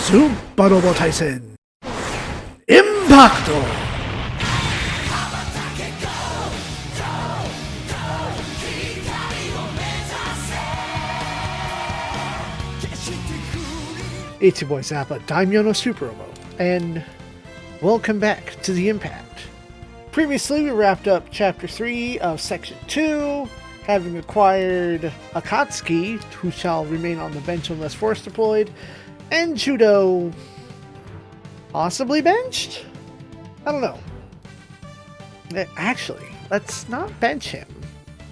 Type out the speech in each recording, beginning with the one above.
スーパーロボ対戦インパクト。It's your boy Zappa, Daimyo no Super Robo, and welcome back to the Impact. Previously, we wrapped up Chapter 3 of Section 2, having acquired Akatsuki, who shall remain on the bench unless force deployed, and Judo possibly benched? I don't know. Actually, let's not bench him.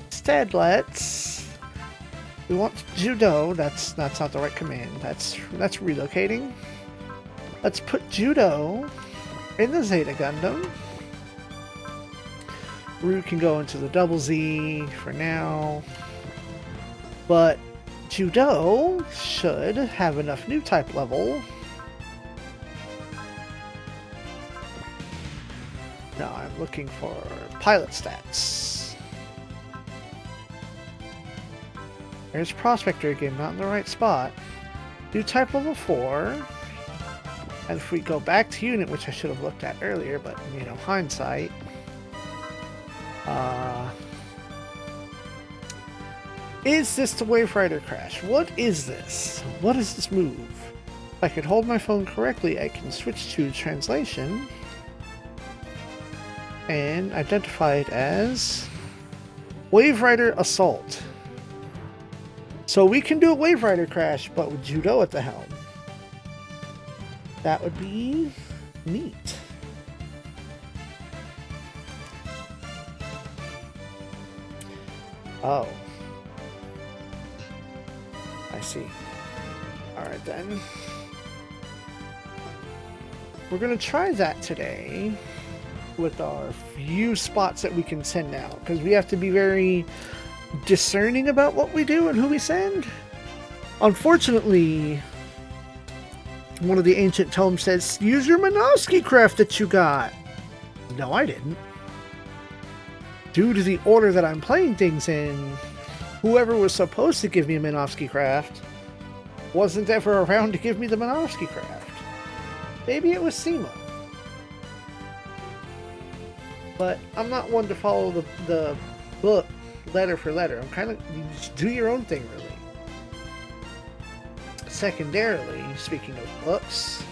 Instead, we want Judo. That's not the right command. That's relocating. Let's put Judo in the Zeta Gundam. Ryu can go into the Double Z for now. But Judo should have enough new type level. Now I'm looking for pilot stats. There's Prospector again, not in the right spot. New type level 4. And if we go back to unit, which I should have looked at earlier, but, you know, hindsight. Is this the Wave Rider crash? What is this? What is this move? If I could hold my phone correctly, I can switch to translation and identify it as Wave Rider Assault. So we can do a Wave Rider crash, but with Judo at the helm. That would be neat. Oh. I see. Alright then. We're going to try that today with our few spots that we can send now, because we have to be very discerning about what we do and who we send. Unfortunately, one of the ancient tomes says, use your Minovsky craft that you got. No, I didn't. Due to the order that I'm playing things in, whoever was supposed to give me a Minovsky craft wasn't ever around to give me the Minovsky craft. Maybe it was Seema. But I'm not one to follow the book letter for letter. I'm kind of, you just do your own thing, really. Secondarily, speaking of books,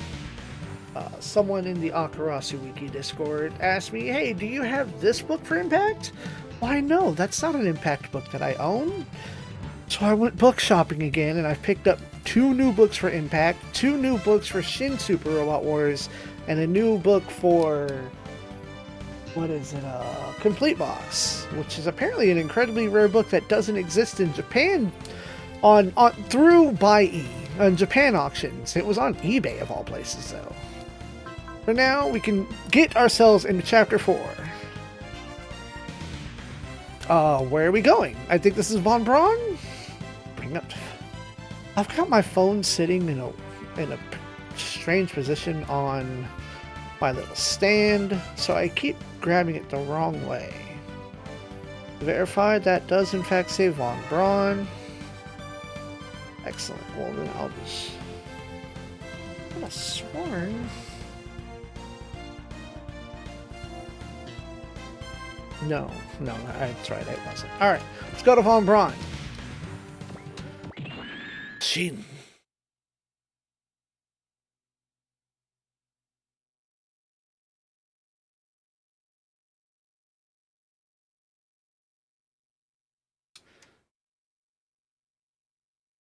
someone in the Akarasu Wiki Discord asked me, hey, do you have this book for Impact? Why, no, that's not an Impact book that I own. So I went book shopping again, and I've picked up 2 new books for Impact, 2 new books for Shin Super Robot Wars, and a new book for, what is it, Complete Box, which is apparently an incredibly rare book that doesn't exist in Japan on through Buy-E, on Japan auctions. It was on eBay of all places, though. For now, we can get ourselves into Chapter 4. Where are we going? I think this is Von Braun? Bring up. I've got my phone sitting in a strange position on my little stand, so I keep grabbing it the wrong way. Verify that does in fact say Von Braun. Excellent. Well, then I'll just... I could have sworn... No, that's right, it wasn't. Alright, let's go to Von Braun. Shin.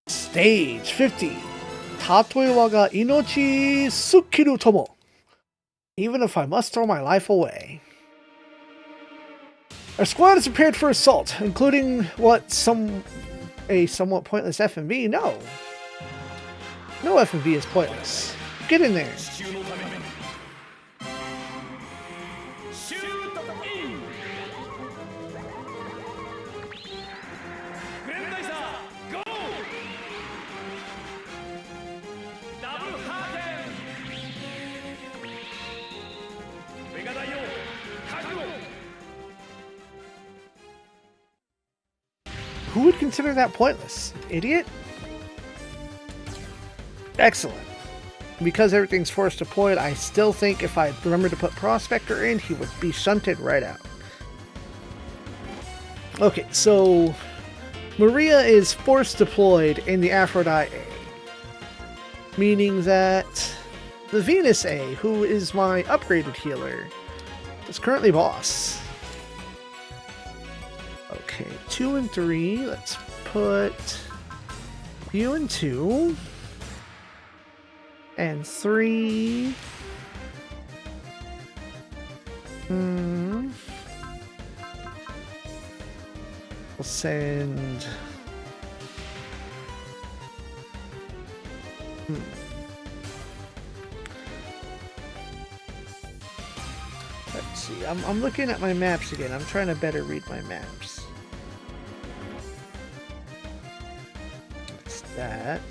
Stage 50. Tatoe wa ga inochi sukiru tomo. Even if I must throw my life away. Our squad is prepared for assault, including a somewhat pointless FMV. No FMV is pointless. Get in there. Who would consider that pointless? Idiot? Excellent. Because everything's force deployed, I still think if I remember to put Prospector in, he would be shunted right out. Okay, so Maria is force deployed in the Aphrodite A, meaning that the Venus A, who is my upgraded healer, is currently boss. Okay, 2 and 3. Let's put you in 2. And 3. We'll send... Let's see. I'm looking at my maps again. I'm trying to better read my maps. That's that.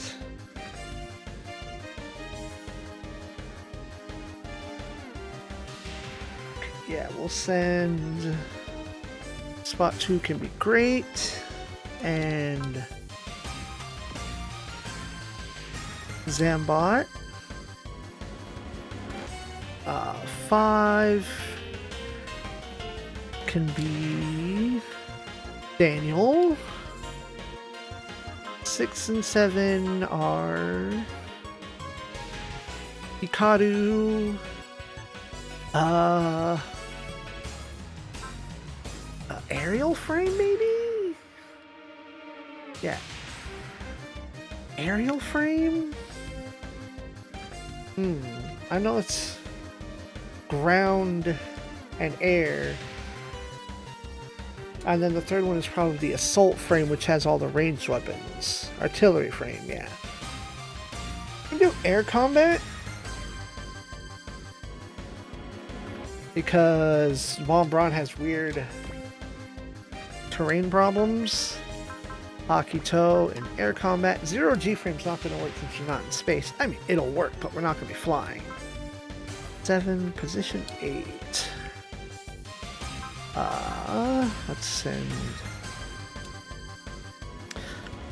Yeah, we'll send... Spot 2 can be great. And... Zambot. 5 can be Daniel. 6 and 7 are Hikaru. Aerial frame, maybe? Yeah. Aerial frame? I know it's ground and air. And then the third one is probably the assault frame, which has all the ranged weapons. Artillery frame, yeah. Can we do air combat? Because Von Braun has weird terrain problems. Akito and air combat. 0 G-frame's not going to work since you're not in space. I mean, it'll work, but we're not going to be flying. 7, position 8. Let's send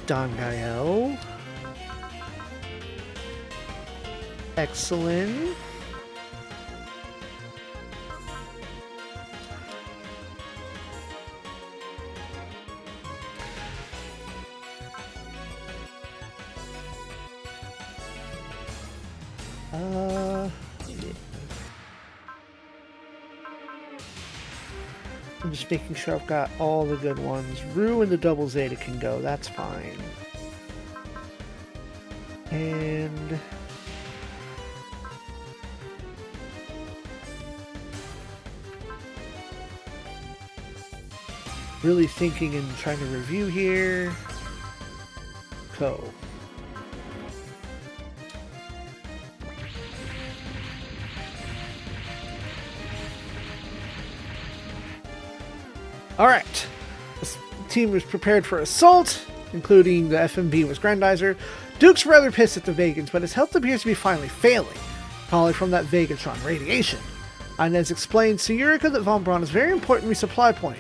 Don Gael. Excellent. I'm just making sure I've got all the good ones. Rue and the double Zeta can go, that's fine. And... really thinking and trying to review here. Go. Alright, this team was prepared for assault, including the FMB was Grandizer. Duke's rather pissed at the Vegans, but his health appears to be finally failing, probably from that Vegatron radiation. Inez explains to Eureka that Von Braun is a very important resupply point.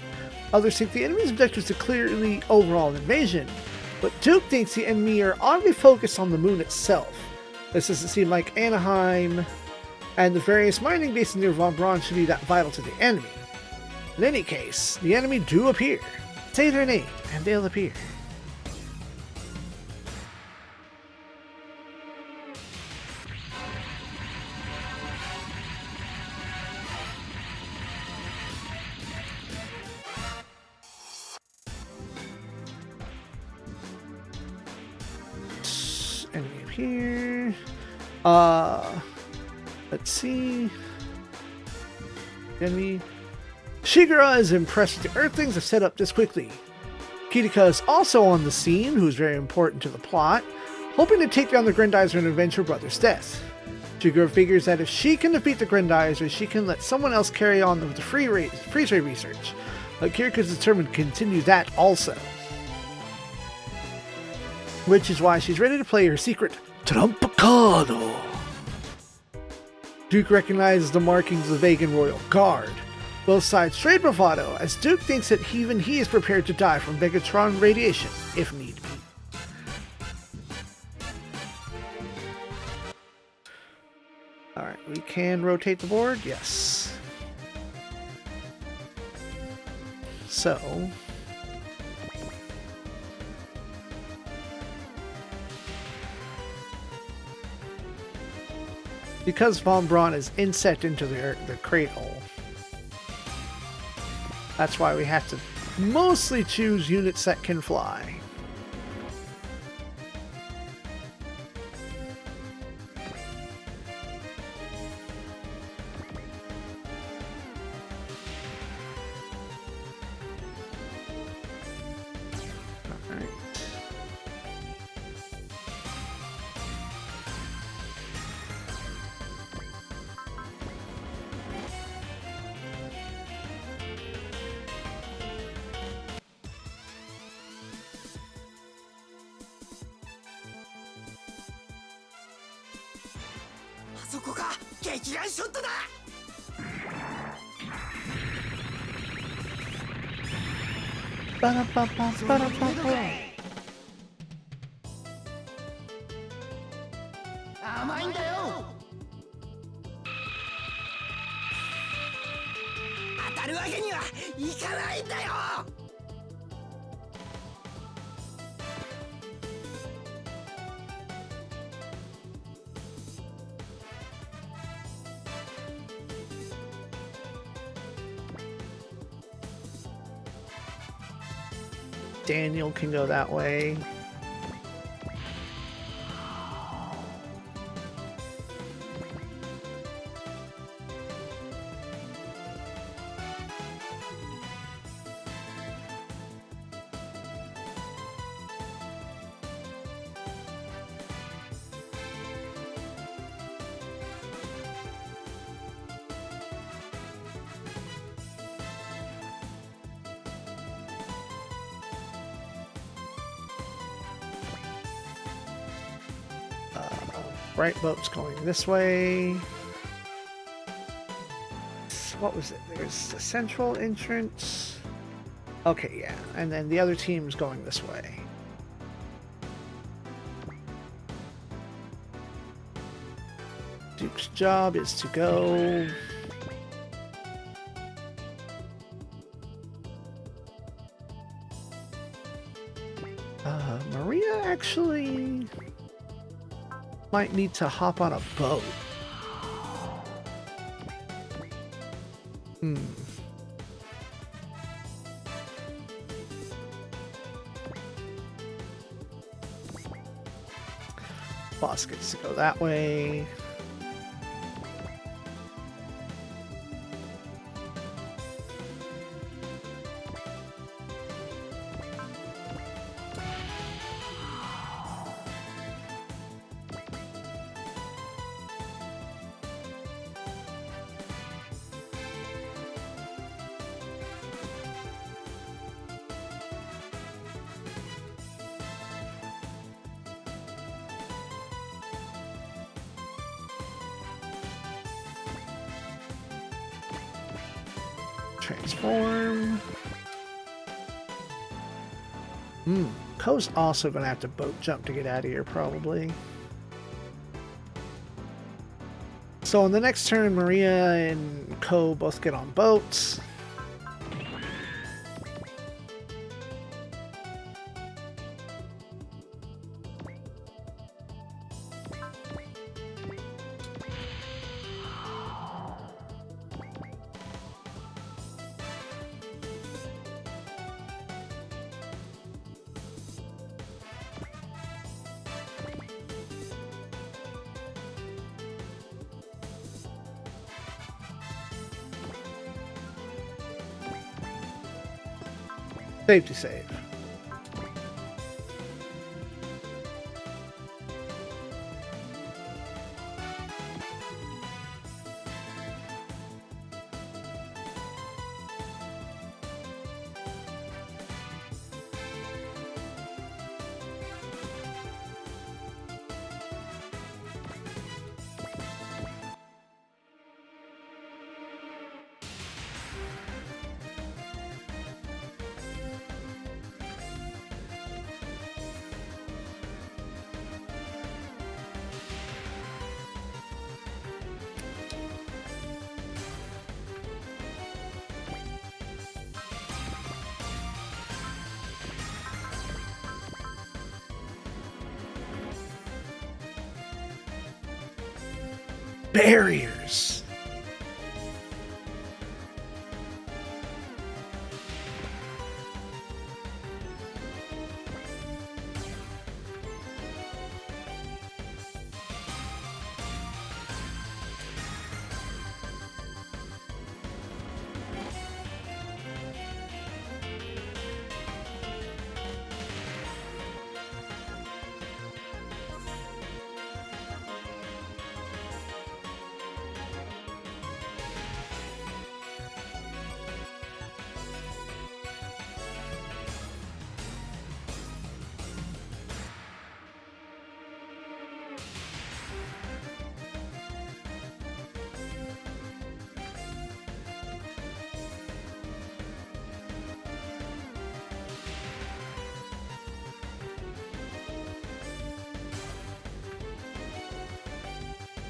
Others think the enemy's objective is to clear the overall invasion, but Duke thinks the enemy are oddly focused on the moon itself. This doesn't seem like Anaheim, and the various mining bases near Von Braun should be that vital to the enemy. In any case, the enemy do appear. Say their name, and they'll appear. Enemy here. Let's see. Enemy. Shigura is impressed with the Earthlings have set up this quickly. Kitika is also on the scene, who is very important to the plot, hoping to take down the Grandizer and avenge her brother's death. Shigura figures that if she can defeat the Grandizer, she can let someone else carry on with the freeze ray research, but Kirika is determined to continue that also. Which is why she's ready to play her secret Trumpicado. Duke recognizes the markings of the Vegan Royal Guard. Both sides trade bravado, as Duke thinks that even he is prepared to die from Vegatron radiation, if need be. Alright, we can rotate the board, yes. So... because Von Braun is inset into the cradle, that's why we have to mostly choose units that can fly. Daniel can go that way. Right boat's going this way. What was it? There's the central entrance. Okay, yeah. And then the other team's going this way. Duke's job is to go... Maria actually... might need to hop on a boat. Boss gets to go that way. Transform. Ko's also gonna have to boat jump to get out of here, probably. So on the next turn, Maria and Ko both get on boats. Safety save. Barriers.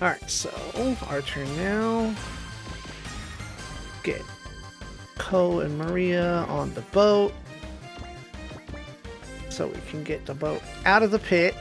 Alright, so our turn now. Get Ko and Maria on the boat so we can get the boat out of the pit.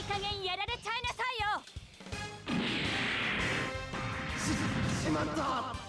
加減やられちゃいなさいよ。しまった。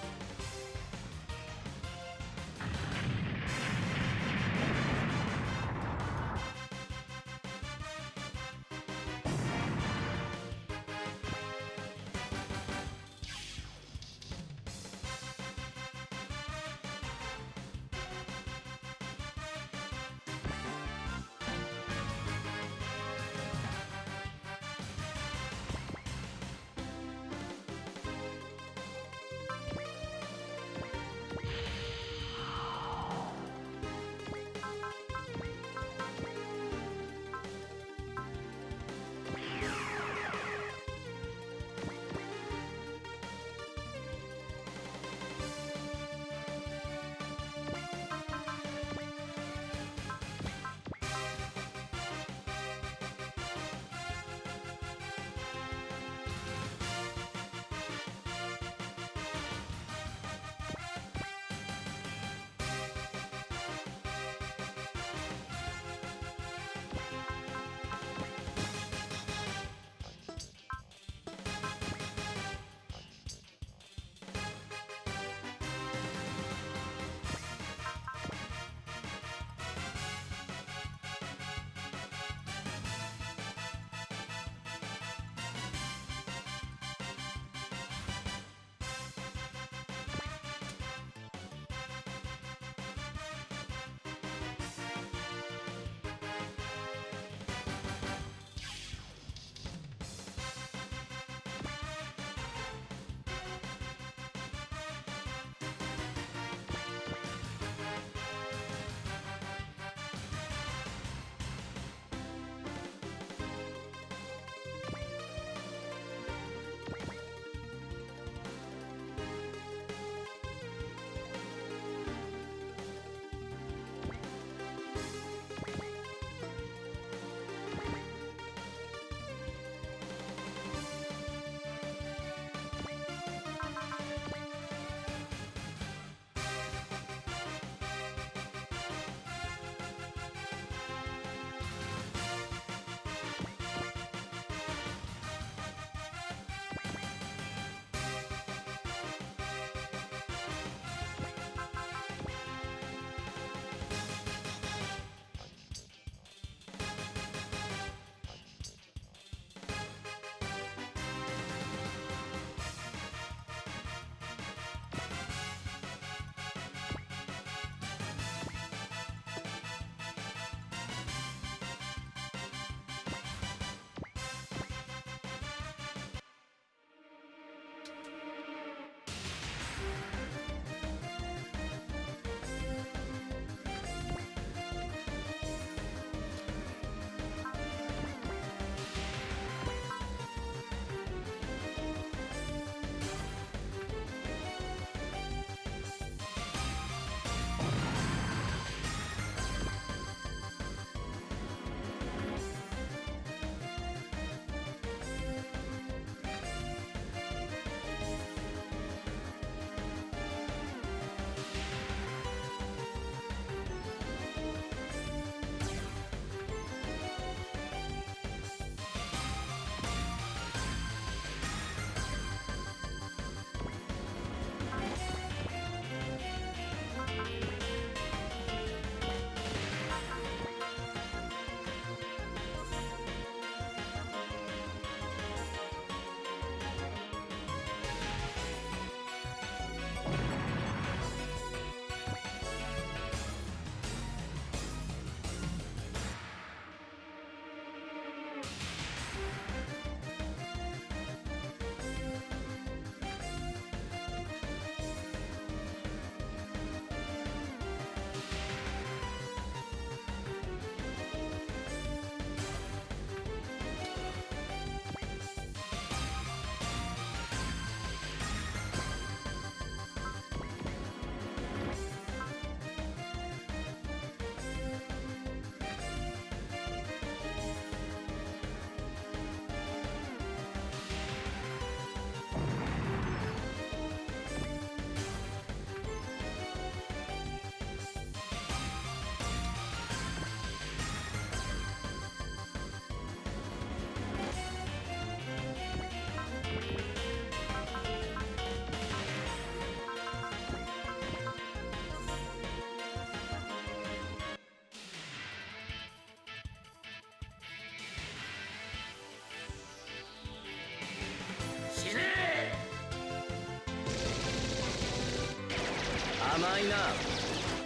甘いな。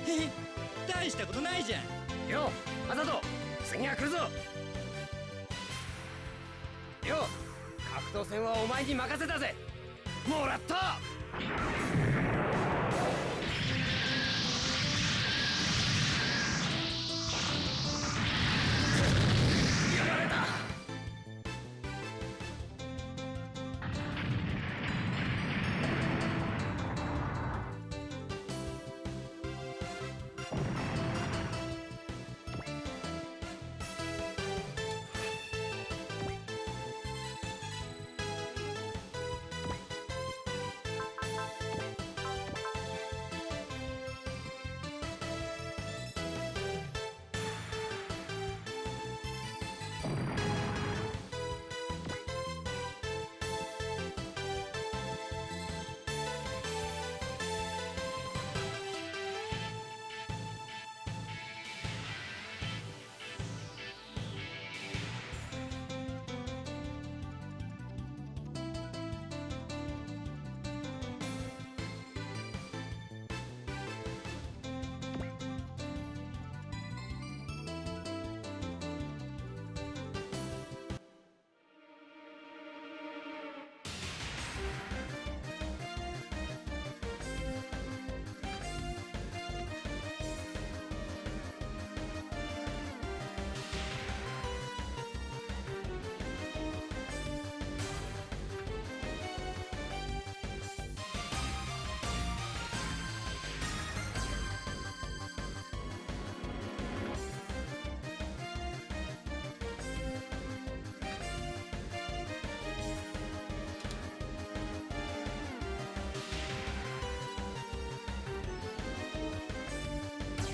へへ、大したことないじゃん。よう、あざと、次は来るぞ。よう、格闘戦はお前に任せたぜ。もらった。やられた。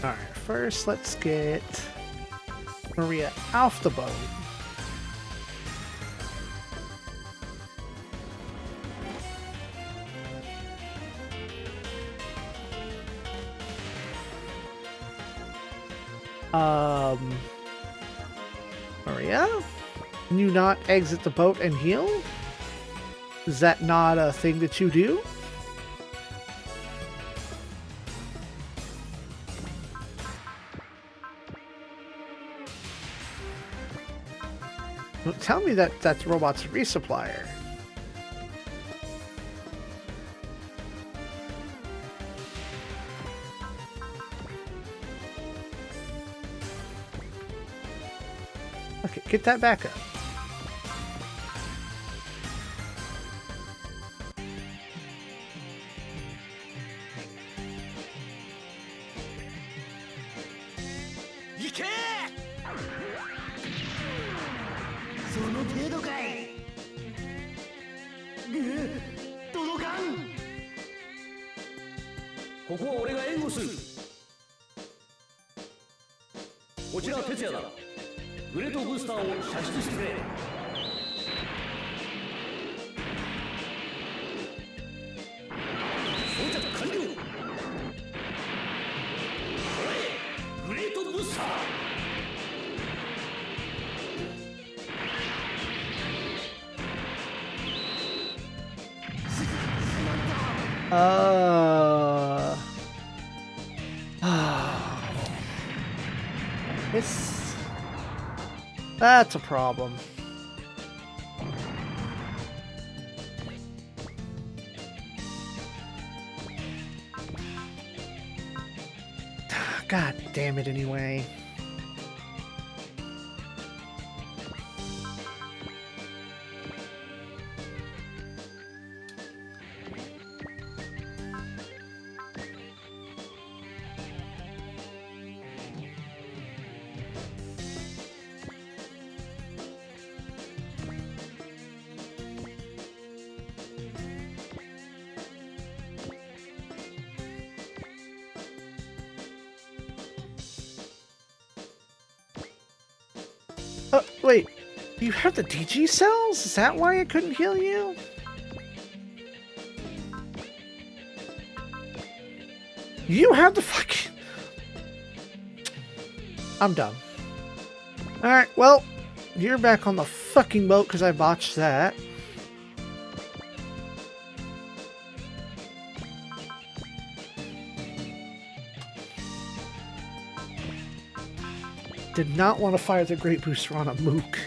Alright, first let's get Maria off the boat. Maria? Can you not exit the boat and heal? Is that not a thing that you do? Don't tell me that that robot's a resupplier. Okay, get that back up. That's a problem. God damn it anyway. Wait, you have the DG cells? Is that why I couldn't heal you? You have the fucking... I'm done. Alright, well, you're back on the fucking boat because I botched that. Did not want to fire the Great Booster on a Mook.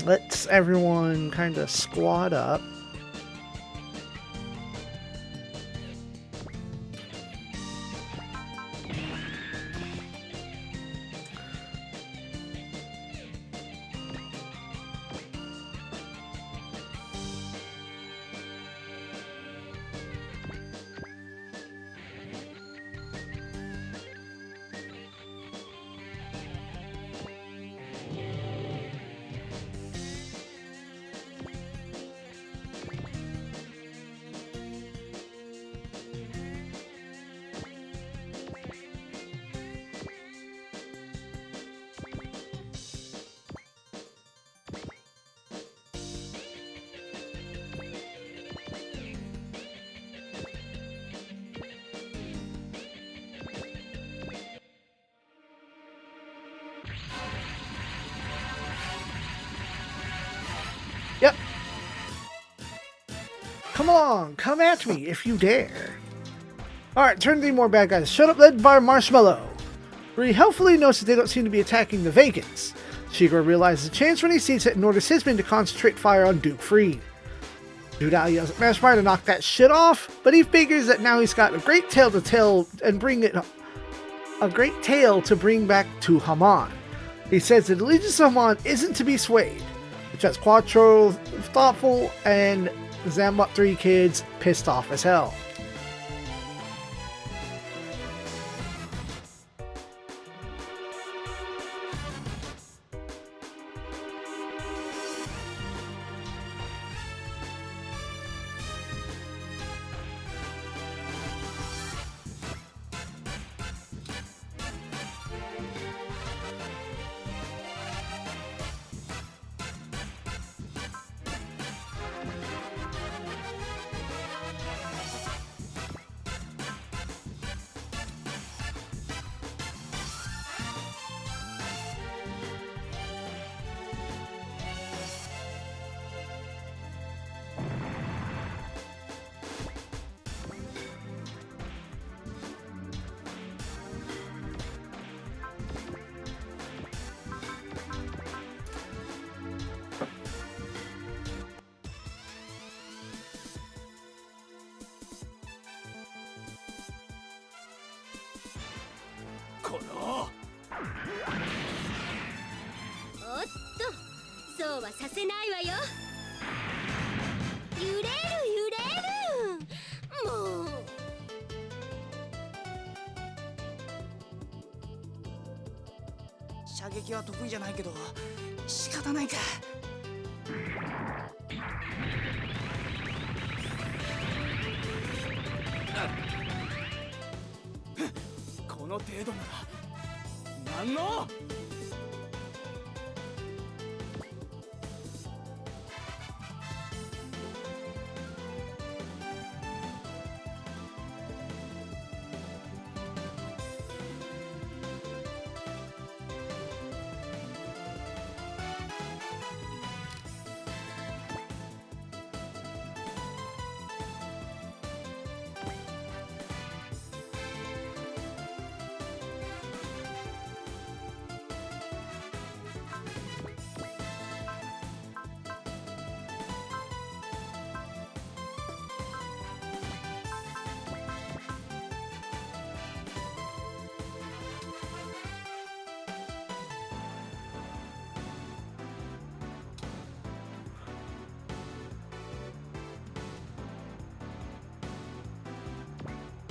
Let's everyone kind of squad up. Yep. Come on, come at me if you dare. Alright, turn to the more bad guys. Shut up, led by Marshmallow. Ree helpfully notes that they don't seem to be attacking the Vacants. Shigeru realizes the chance when he sees it and orders his men to concentrate fire on Duke Freed. Dudal yells at Marshmallow to knock that shit off, but he figures that now he's got a great tale to tell and bring back to Haman. He says that the Allegiance of Haman isn't to be swayed, which has Quattro thoughtful and Zambot 3 kids pissed off as hell. はさせないわよ。揺れるもう。射撃は得意じゃないけど仕方ないか。この程度ならなんの。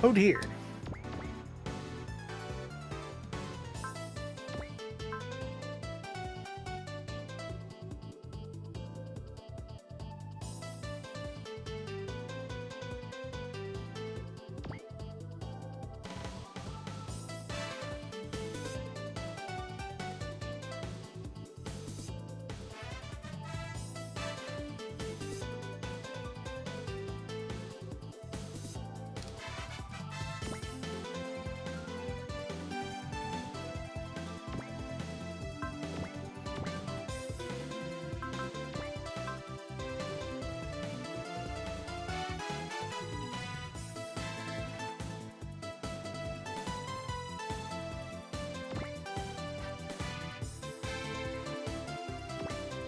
Oh dear.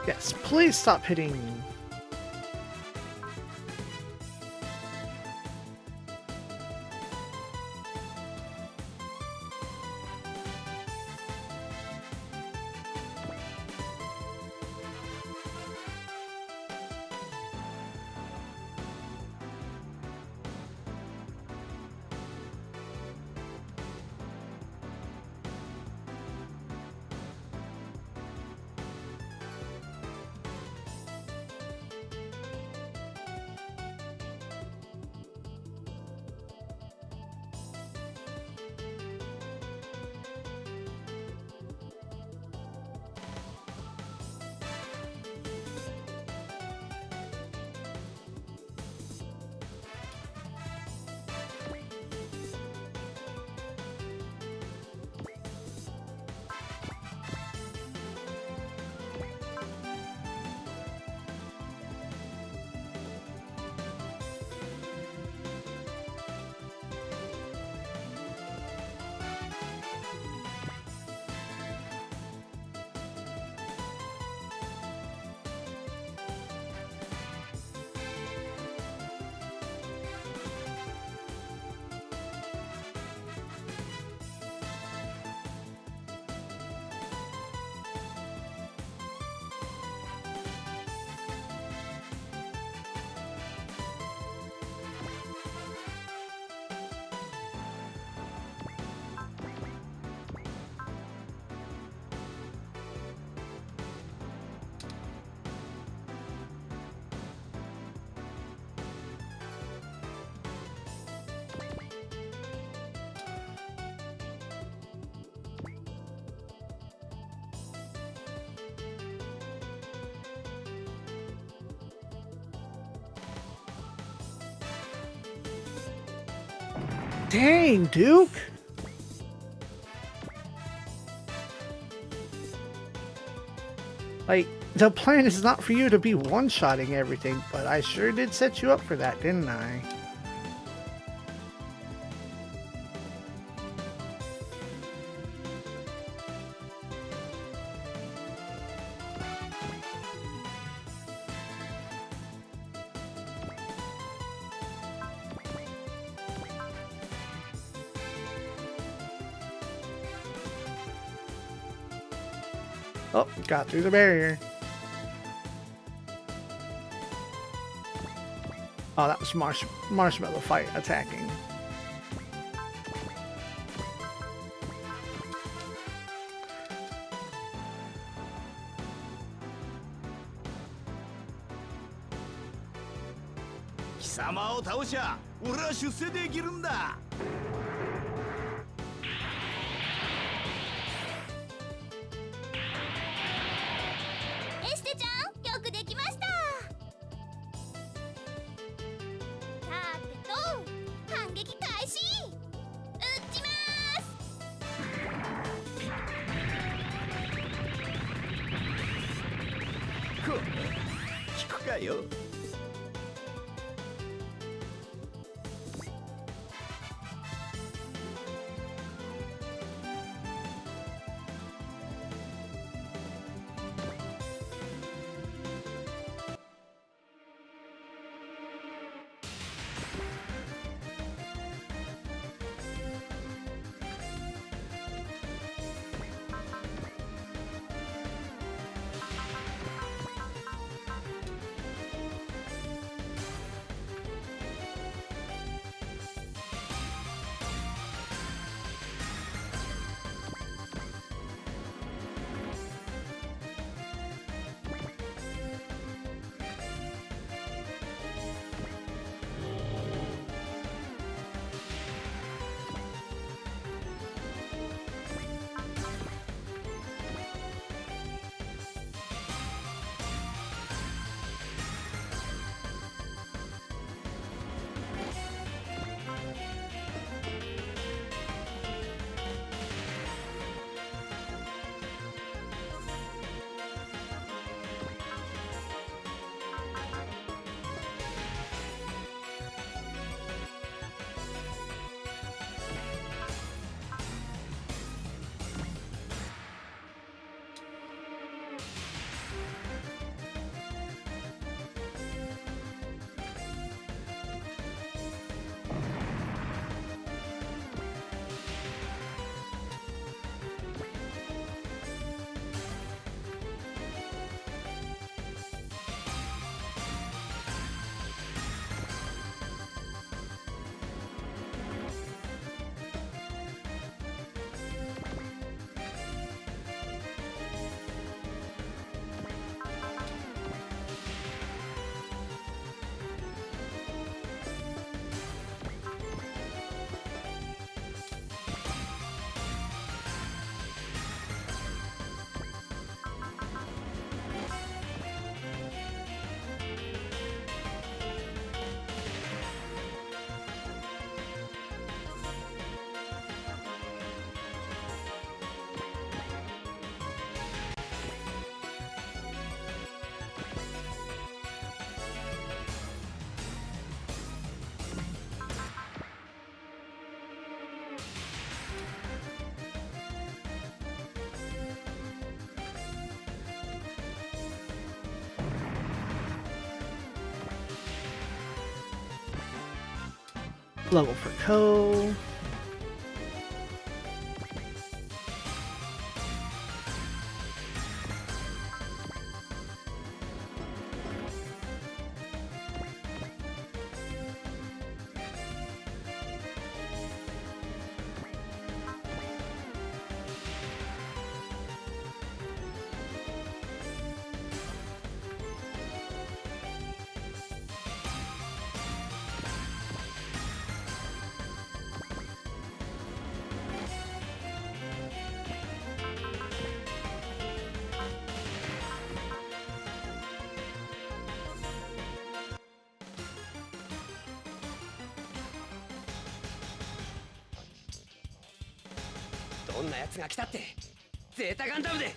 Yes, please stop hitting. Dang, Duke! Like, the plan is not for you to be one-shotting everything, but I sure did set you up for that, didn't I? Oh, got through the barrier. Oh, that was Marshmallow Fight attacking.エステちゃん、よくできました。さてと、反撃開始。撃ちます。こ効くかよ。Level for Ko.どんなやつが来たってゼータガンダムで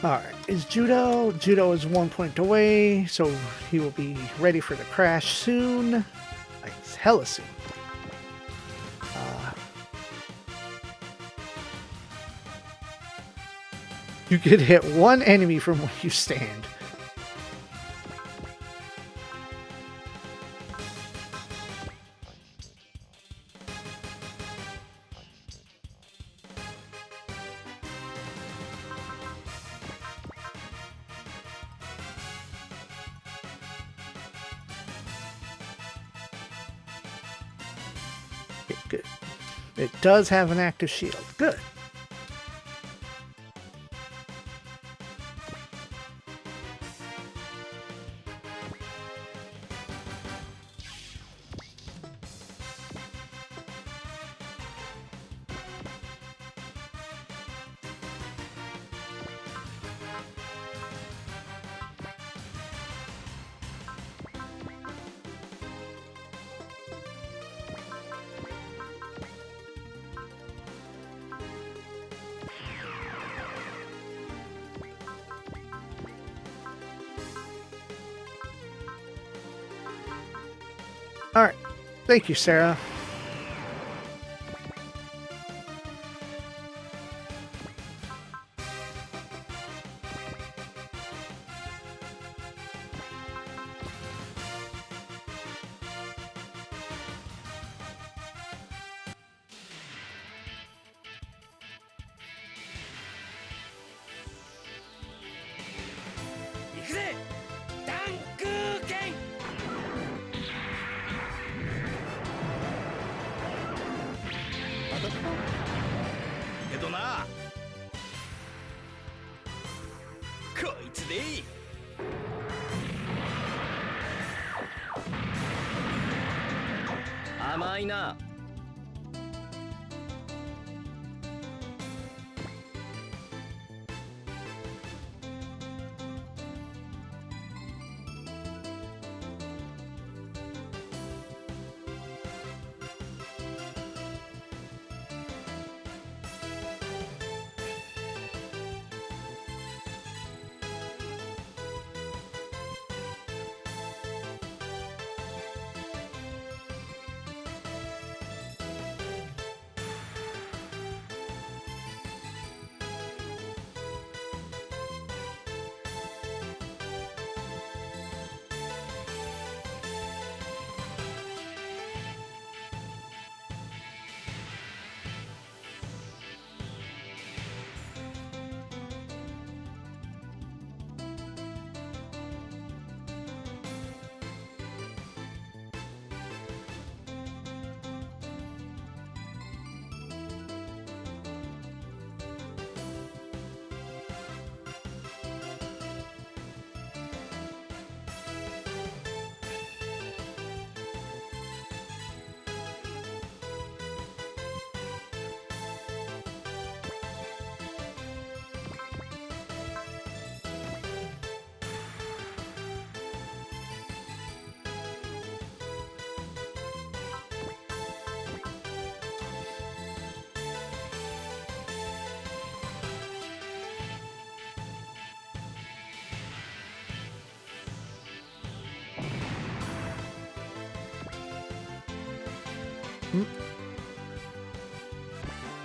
Alright, is Judo? Judo is 1 point away, so he will be ready for the crash soon. Like, hella soon. You could hit one enemy from where you stand. Okay, good. It does have an active shield. Good. Alright. Thank you, Sarah.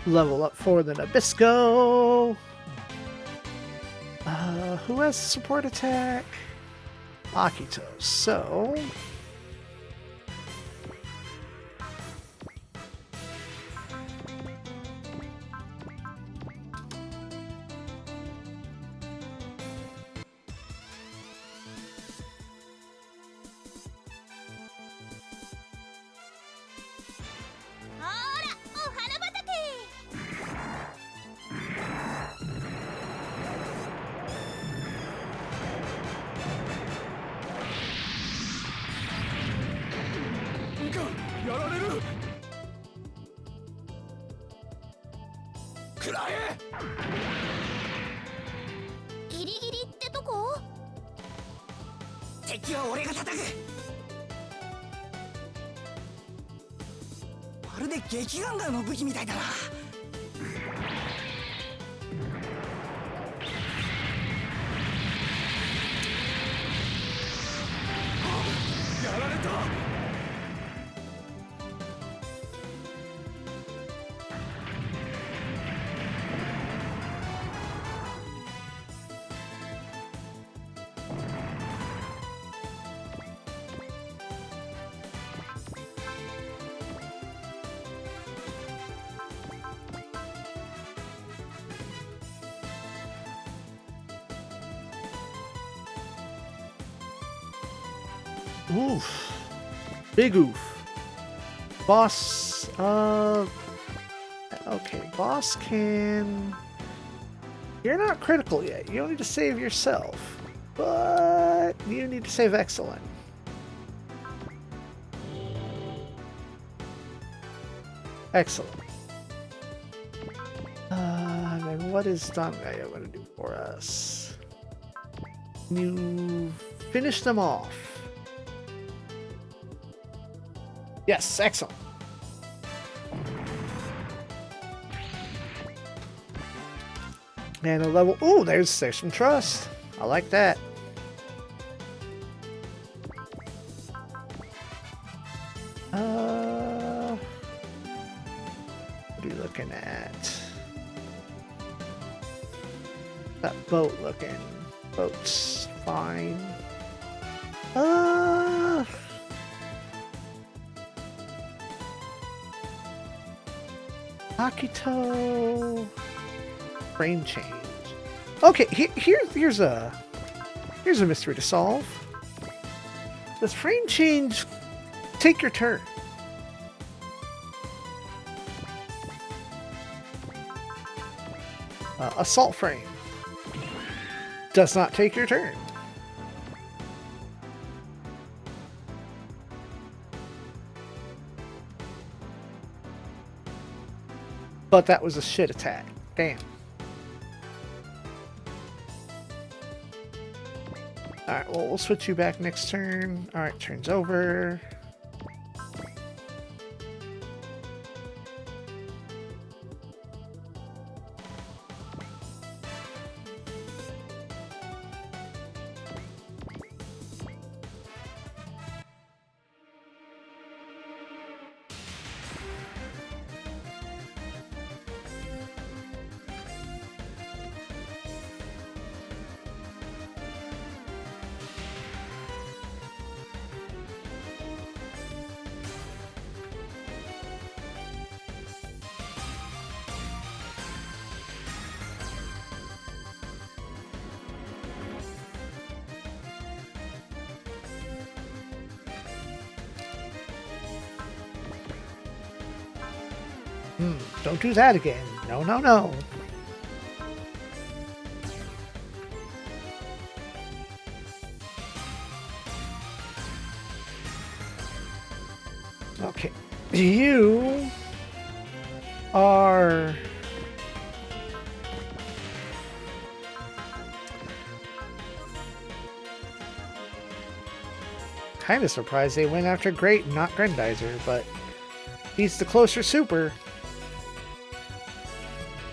Level up for the Nabisco. Who has support attack? Akito. Soギリギリってとこ？敵は俺が叩く。まるで劇ガンガンの武器みたいだな。Oof. Big oof. Boss, okay, boss can... You're not critical yet. You don't need to save yourself. But you need to save excellent. Excellent. And then what is Dangai going to do for us? You finish them off. Yes, excellent. And a level. Ooh, there's some trust. I like that. What are you looking at? That boat looking. Boat's fine. Akito. Frame change. Okay, here's a mystery to solve. Does frame change take your turn? Assault frame does not take your turn. But that was a shit attack. Damn. Alright, well, we'll switch you back next turn. Alright, turn's over. Don't do that again. No, no, no. Okay. You are... kind of surprised they went after Great and not Grendizer, but he's the closer super.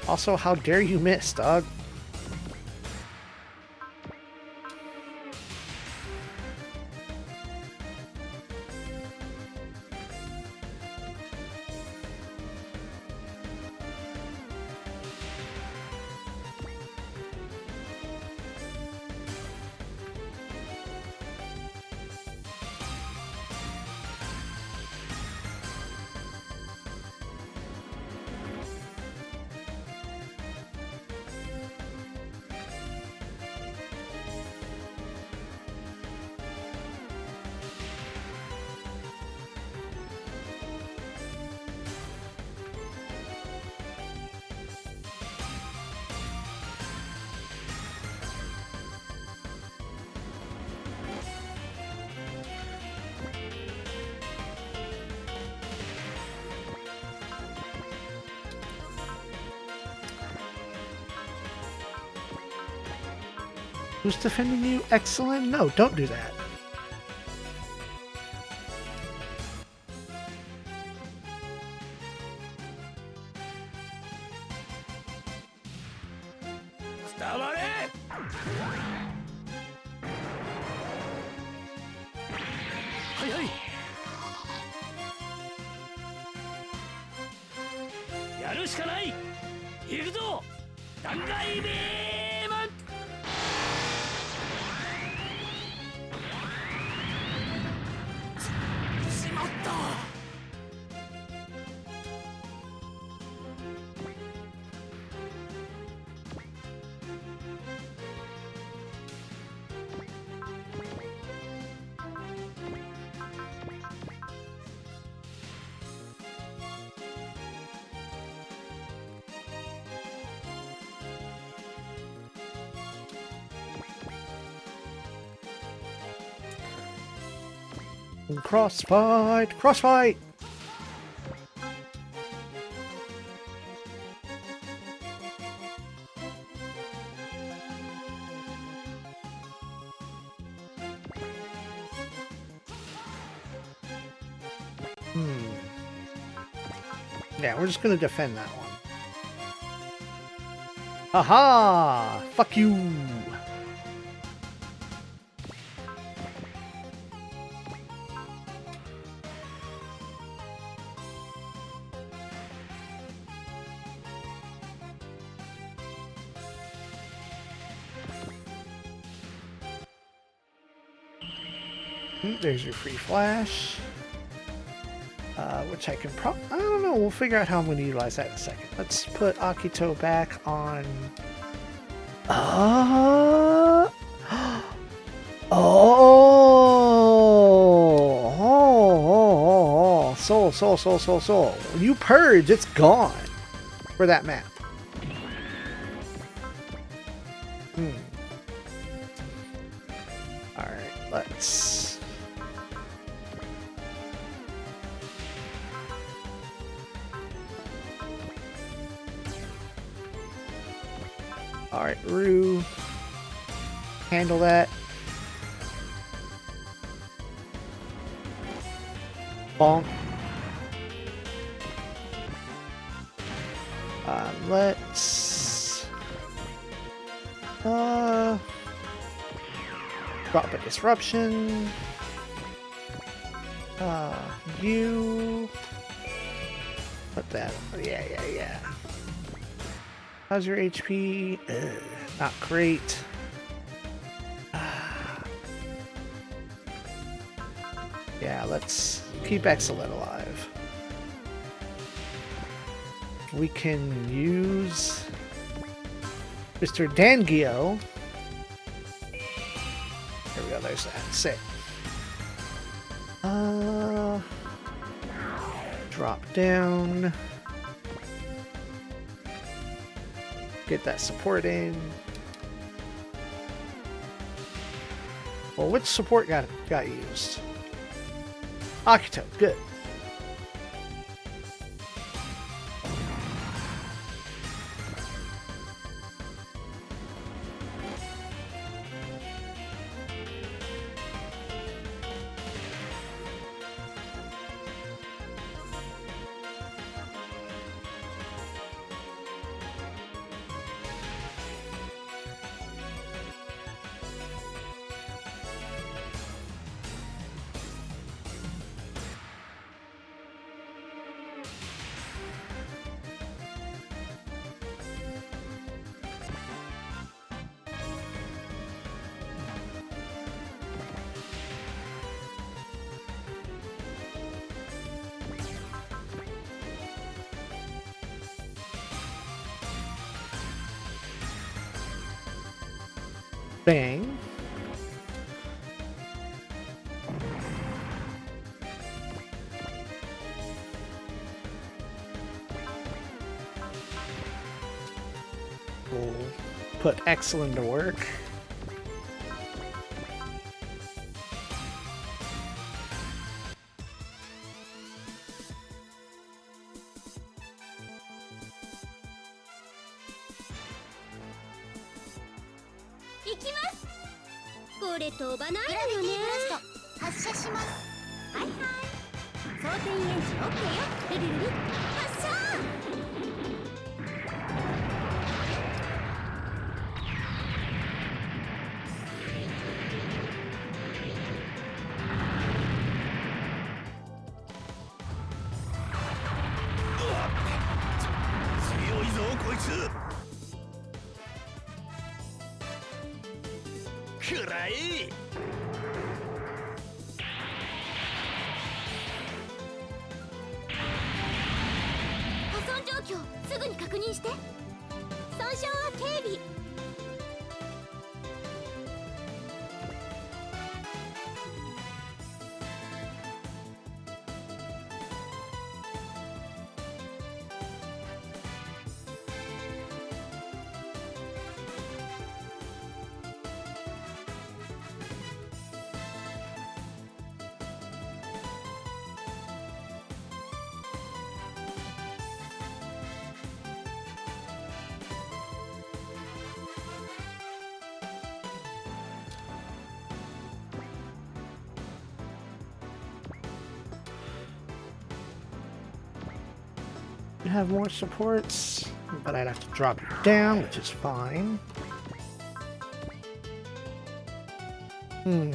Also, how dare you miss, dog? Who's defending you? Excellent. No, don't do that. Crossfight! Crossfight! Yeah, we're just gonna defend that one. Aha! Fuck you! There's your free flash. Which I can I don't know, we'll figure out how I'm going to utilize that in a second. Let's put Akito back on... Oh! Soul. When you purge, it's gone for that map. Alright, let's... Alright, Rue. Handle that. Bonk. Let's... drop a disruption. You... Put that... Yeah. How's your HP? Not great. Yeah, let's keep Excellent alive. We can use Mr. Dangio. There we go, there's that. Sick. Drop down. Get that support in. Well, which support got used? Akito, good. Bang. We'll put Excellent to work. You have more supports, but I'd have to drop you down, which is fine. Hmm.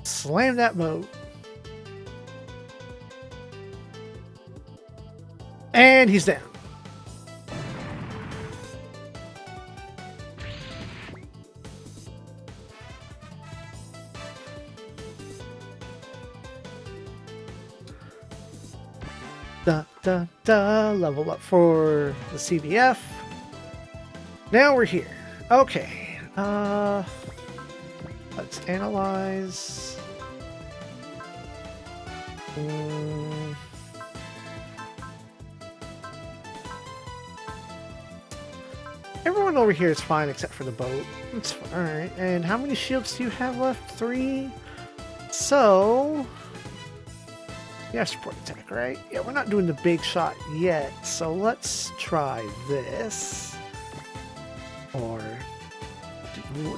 Slam that boat. And he's down. Da, da, da. Level up for the CBF. Now we're here. Okay. Let's analyze. Everyone over here is fine except for the boat. It's all right. And how many shields do you have left? 3. So, yeah, support attack, right? Yeah, we're not doing the big shot yet. So let's try this. Or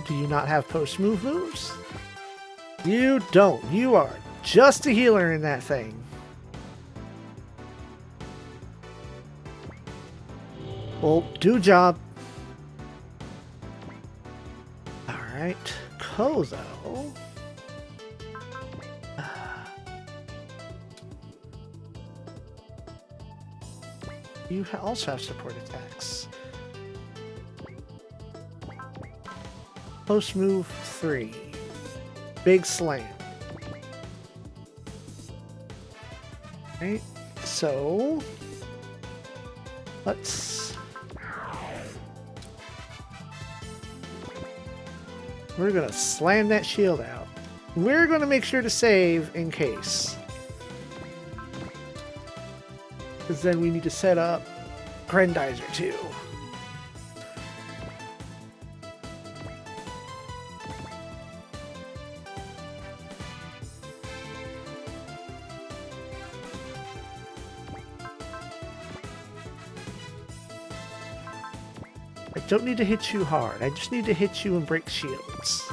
do you not have post move moves? You don't. You are just a healer in that thing. Well, do job. Alright. Kozo. You also have support attacks. Post move 3. Big slam. Right, so we're gonna slam that shield out. We're gonna make sure to save in case. Because then we need to set up Grendizer too. I don't need to hit you hard. I just need to hit you and break shields.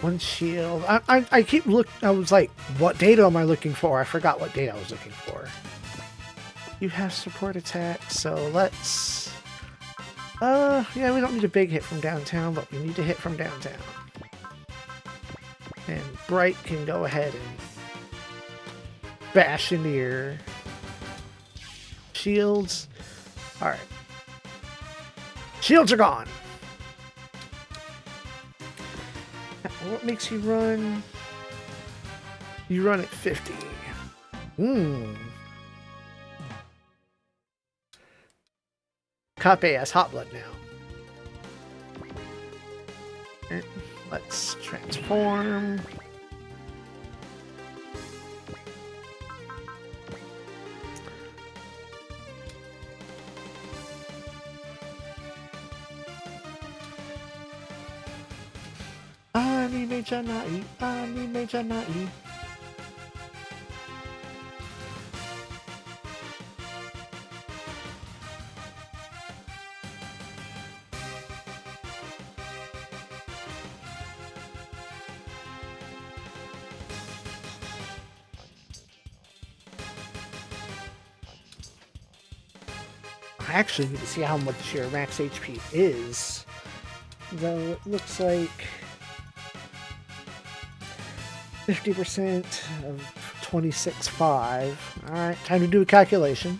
one shield. I keep look. I was like, what data am I looking for? I forgot what data I was looking for. You have support attack, so let's. Yeah, we don't need a big hit from downtown, but we need to hit from downtown. And Bright can go ahead and bash into your shields. All right, shields are gone. What makes you run? You run at 50. Kape has hot blood now. Let's transform. Anime janai, anime janai. I actually need to see how much your max HP is. Though it looks like 50% of 26.5. Alright, time to do a calculation.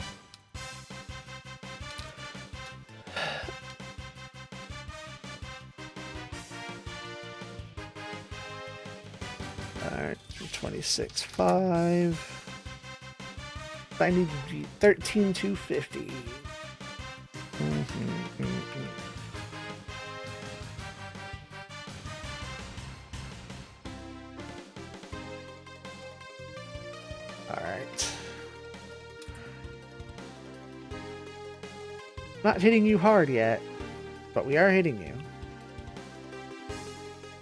Alright, 26.5. I need to be 13,250. Alright. Not hitting you hard yet, but we are hitting you.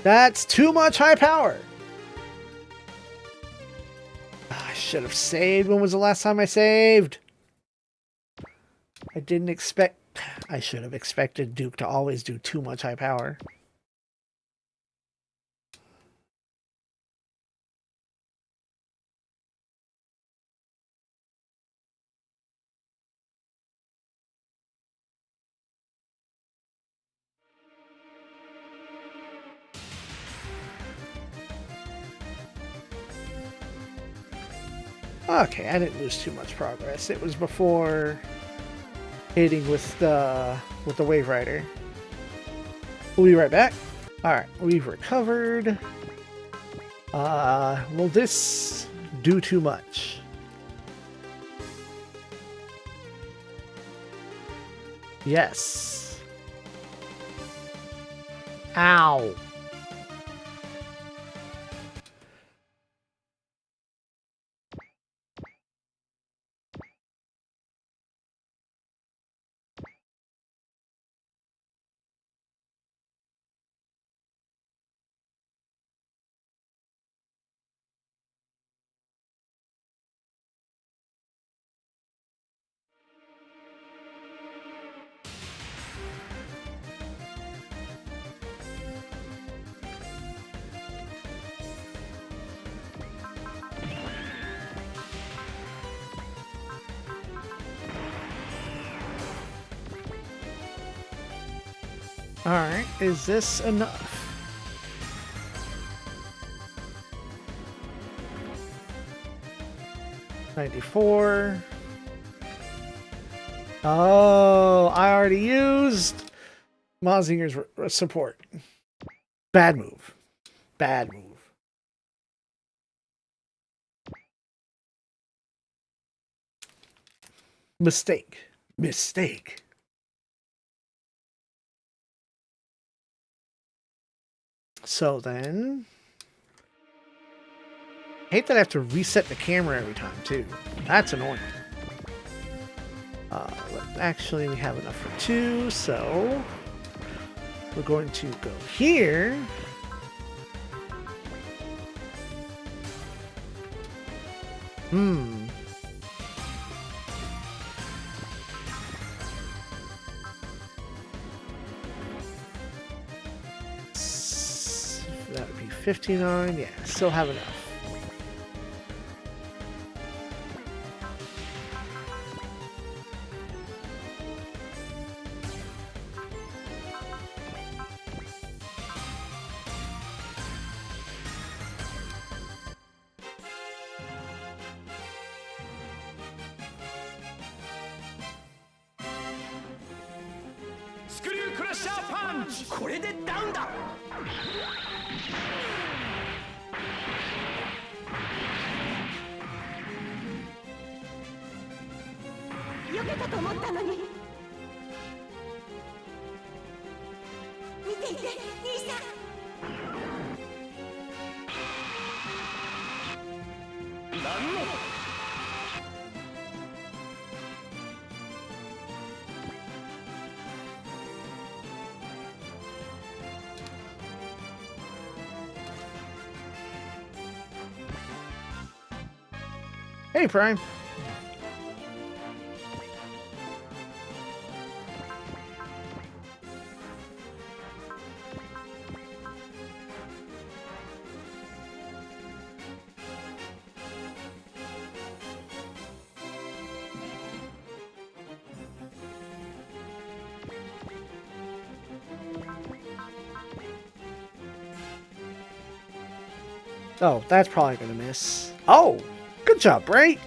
That's too much high power! I should have saved. When was the last time I saved? I didn't expect... I should have expected Duke to always do too much high power. Okay, I didn't lose too much progress. It was before hitting with the Wave Rider. We'll be right back. Alright, we've recovered. Will this do too much? Yes. Ow. Alright, is this enough? $94. Oh, I already used Mazinger's support. Bad move. Bad move. Mistake. Mistake. So then, I hate that I have to reset the camera every time too. That's annoying. Actually, we have enough for 2, so we're going to go here. That would be 59. Yeah, still have enough. Hey, Prime. Oh, that's probably gonna miss. Oh, good job, right?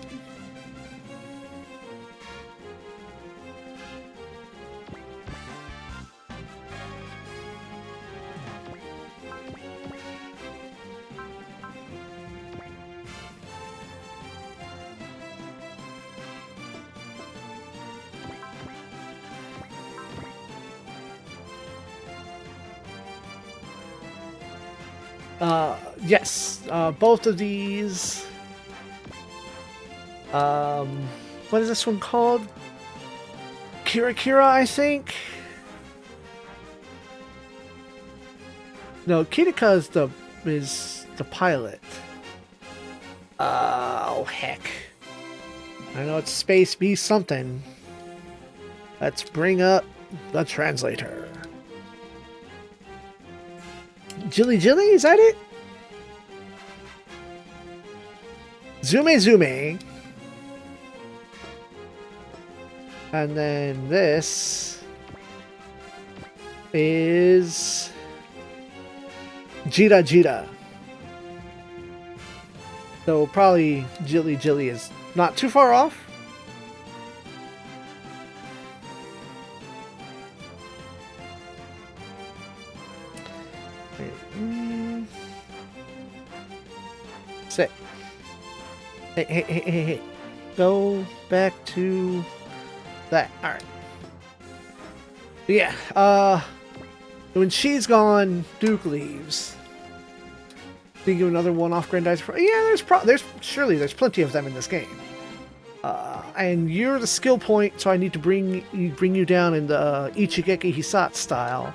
Yes, both of these. What is this one called? Kira, I think. No, Kitika is the pilot. Oh heck! I know it's Space Beast something. Let's bring up the translator. Jilly, is that it? Zume. And then this is Jira. So probably Jilly is not too far off. Sit. Hey. Go back to that. Alright. Yeah, when she's gone, Duke leaves. Think of another one-off Grandizer. Yeah, there's plenty of them in this game. And you're the skill point, so I need to bring you down in the Ichigeki Hisatsu style.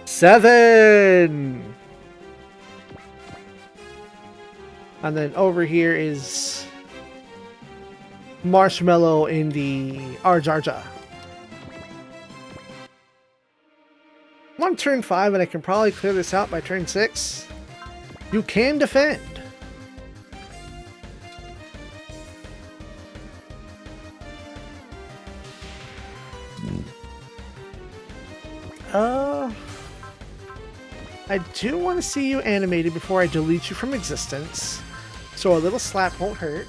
Seven! And then over here is Marshmallow in the Arjarja. I'm on turn 5 and I can probably clear this out by turn 6. You can defend. I do want to see you animated before I delete you from existence, so a little slap won't hurt.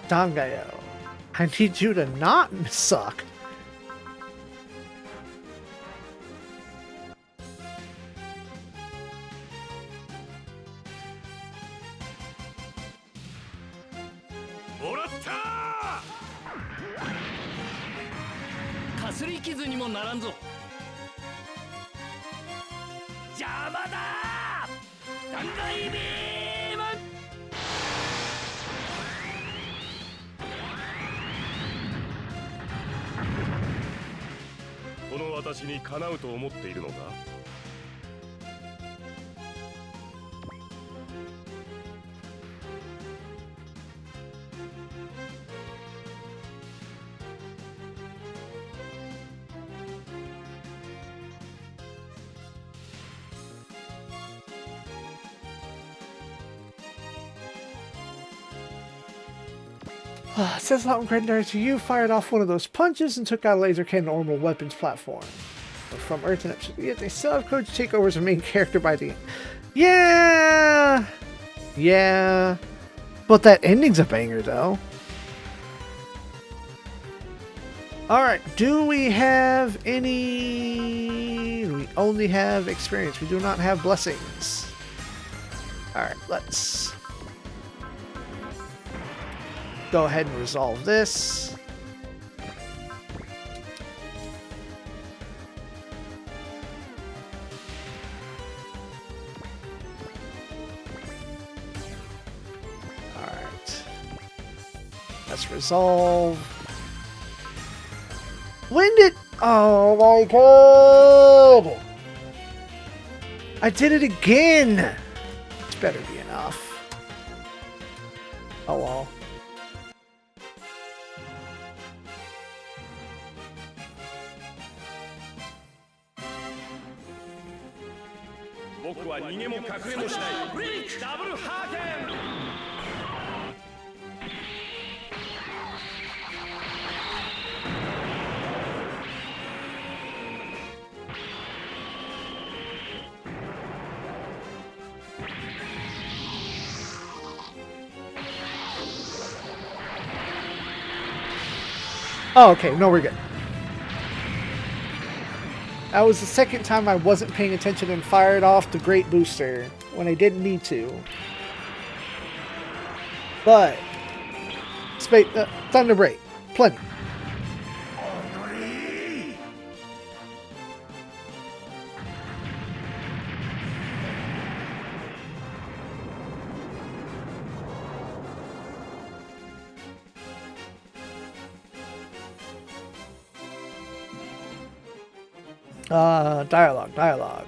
Dangayo. I need you to not suck. It says something legendary to you. Fired off one of those punches and took out a laser cannon orbital weapons platform. But from Earth and yet they still have code to take over as a main character by the end. Yeah! Yeah. But that ending's a banger, though. Alright, do we have any... We only have experience. We do not have blessings. Alright, let's... go ahead and resolve this. Alright. Let's resolve. When did... Oh my god! I did it again! It's better be enough. Oh well. Oh, okay. No, we're good. That was the second time I wasn't paying attention and fired off the Great Booster when I didn't need to. But, Thunder Break, plenty. Dialogue.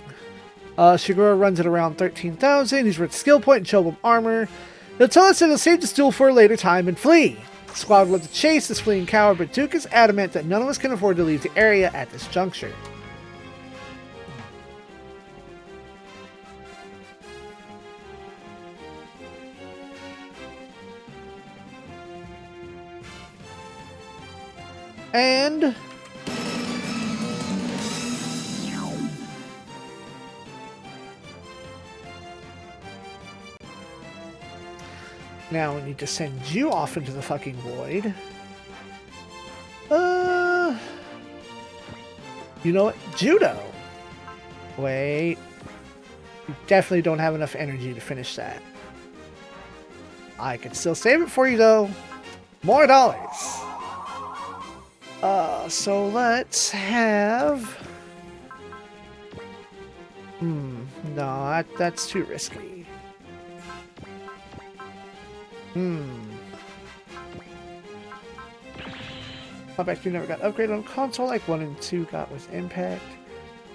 Shigura runs at around 13,000. He's worth skill point and Chobum armor. He'll tell us that he'll save this duel for a later time and flee. The squad will have to chase this fleeing coward, but Duke is adamant that none of us can afford to leave the area at this juncture. And... now we need to send you off into the fucking void. You know what? Judo! Wait. You definitely don't have enough energy to finish that. I can still save it for you, though. More dollars! So let's have... no, that's too risky. Combat 2 never got upgraded on console like 1 and 2 got with Impact.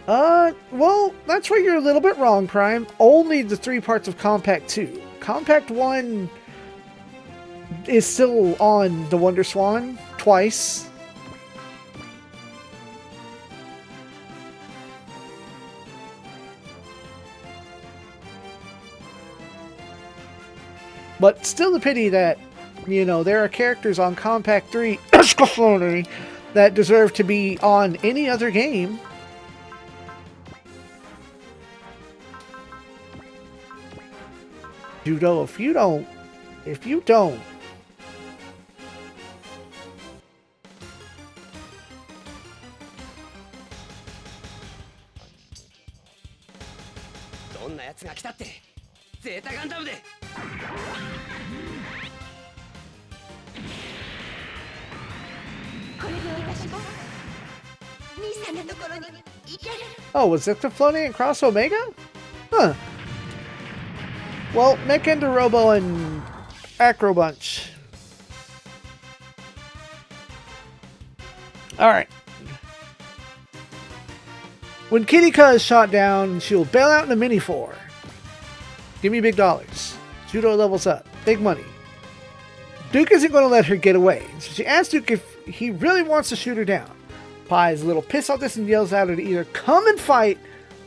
Well, that's where you're a little bit wrong, Prime. Only the 3 parts of Compact 2. Compact 1 is still on the Wonder Swan twice. But still a pity that, you know, there are characters on Compact 3 that deserve to be on any other game. Judo, if you don't ツが来たってゼータガンダムでこれで私も兄さんのところに行ける。 Oh, was it the floating across Omega? Huh. Well, Mechender Robo and Acro Bunch. Alright. When Kirika is shot down, she will bail out in a Mini 4. Give me big dollars. Judo levels up. Big money. Duke isn't going to let her get away, so she asks Duke if he really wants to shoot her down. Pai is a little pissed off this and yells at her to either come and fight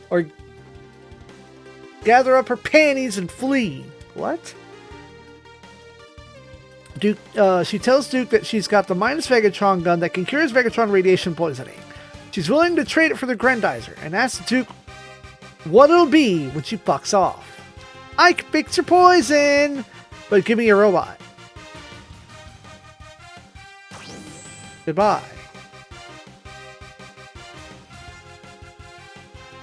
or gather up her panties and flee. What? Duke, she tells Duke that she's got the Minus Vegatron gun that can cure his Vegatron radiation poisoning. She's willing to trade it for the Grendizer and asks Duke what it'll be when she fucks off. I can fix your poison, but give me a robot. Goodbye.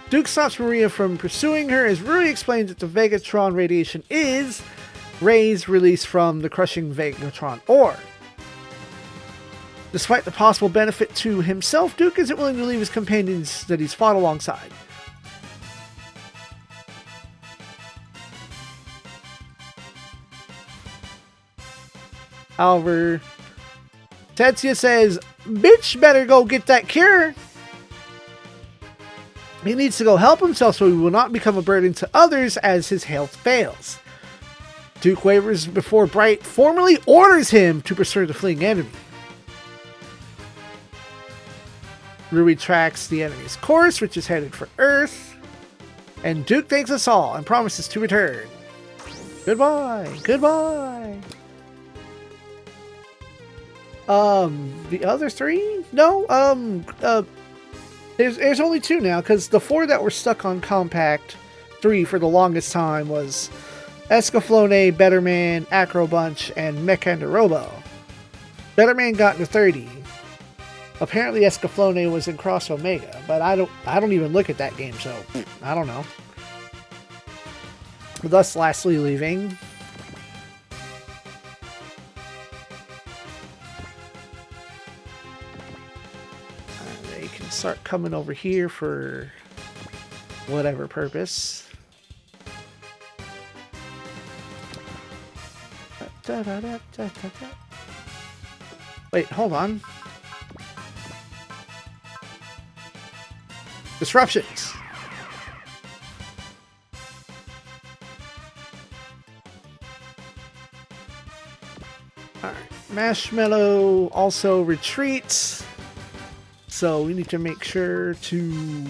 Duke stops Maria from pursuing her as Ruri explains that the Vegatron radiation is rays released from the crushing Vegatron ore. Despite the possible benefit to himself, Duke isn't willing to leave his companions that he's fought alongside. However, Tetsuya says, "Bitch better go get that cure." He needs to go help himself so he will not become a burden to others as his health fails. Duke wavers before Bright formally orders him to pursue the fleeing enemy. Rui tracks the enemy's course, which is headed for Earth. And Duke thanks us all and promises to return. Goodbye. Goodbye. The other three? No, there's only two now, because the four that were stuck on Compact 3 for the longest time was Escaflowne, Betterman, Acro Bunch, and Mechender Robo. Betterman got into 30. Apparently Escaflowne was in Cross Omega, but I don't even look at that game, so I don't know. Thus lastly leaving. They can start coming over here for whatever purpose. Wait, hold on. Disruptions. Alright. Marshmallow also retreats. So we need to make sure to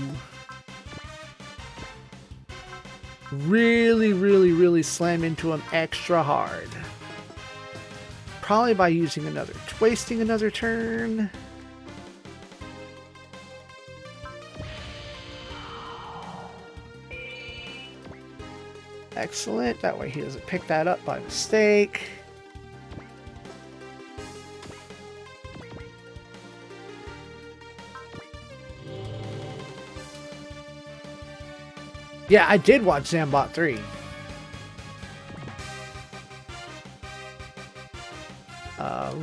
really slam into him extra hard. Probably by using wasting another turn. Excellent. That way he doesn't pick that up by mistake. Yeah, I did watch Zambot 3.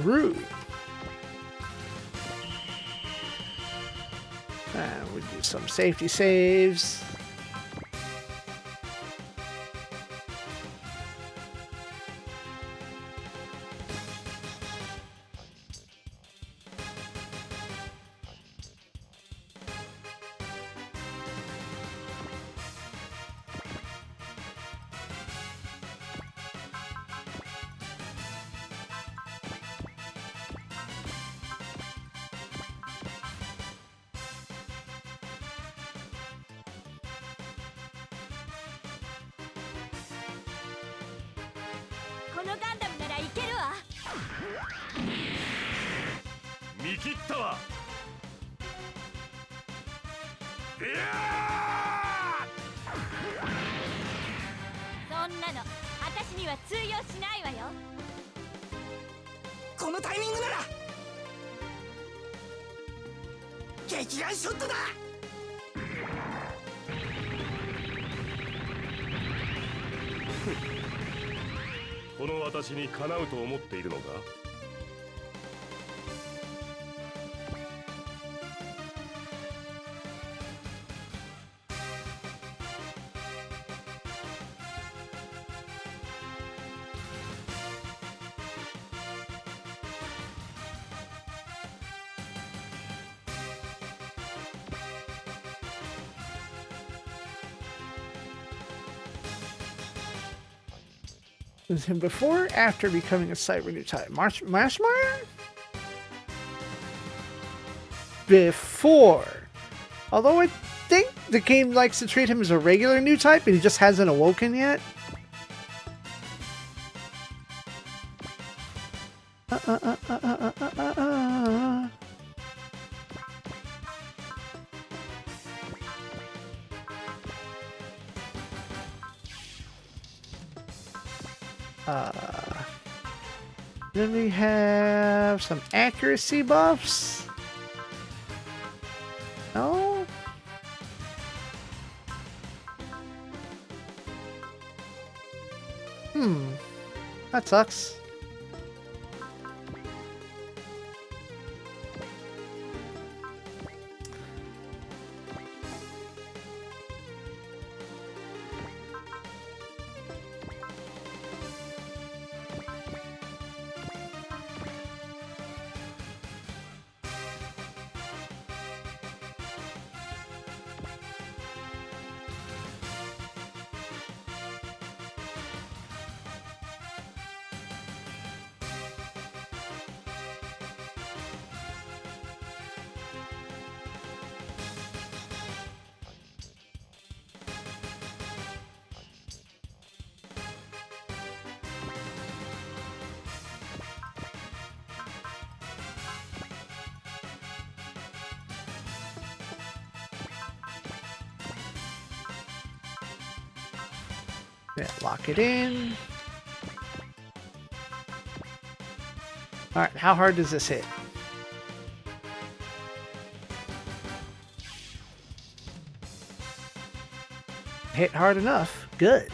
Rude. We do some safety saves. この私にかなうと思っているのか。Was him before or after becoming a cyber new type? Marshmire? Before. Although I think the game likes to treat him as a regular new type, but he just hasn't awoken yet. Then we have some accuracy buffs. No? That sucks. Yeah, lock it in. Alright, how hard does this hit? Hit hard enough. Good.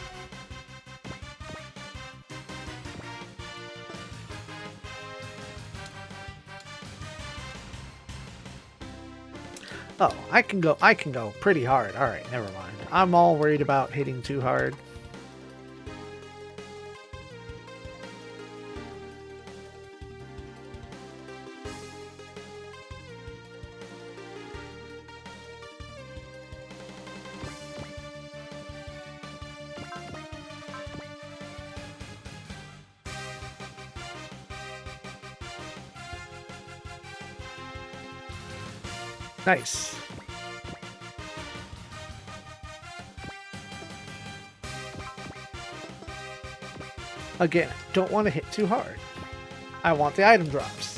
Oh, I can go pretty hard. Alright, never mind. I'm all worried about hitting too hard. Nice. Again, don't want to hit too hard. I want the item drops.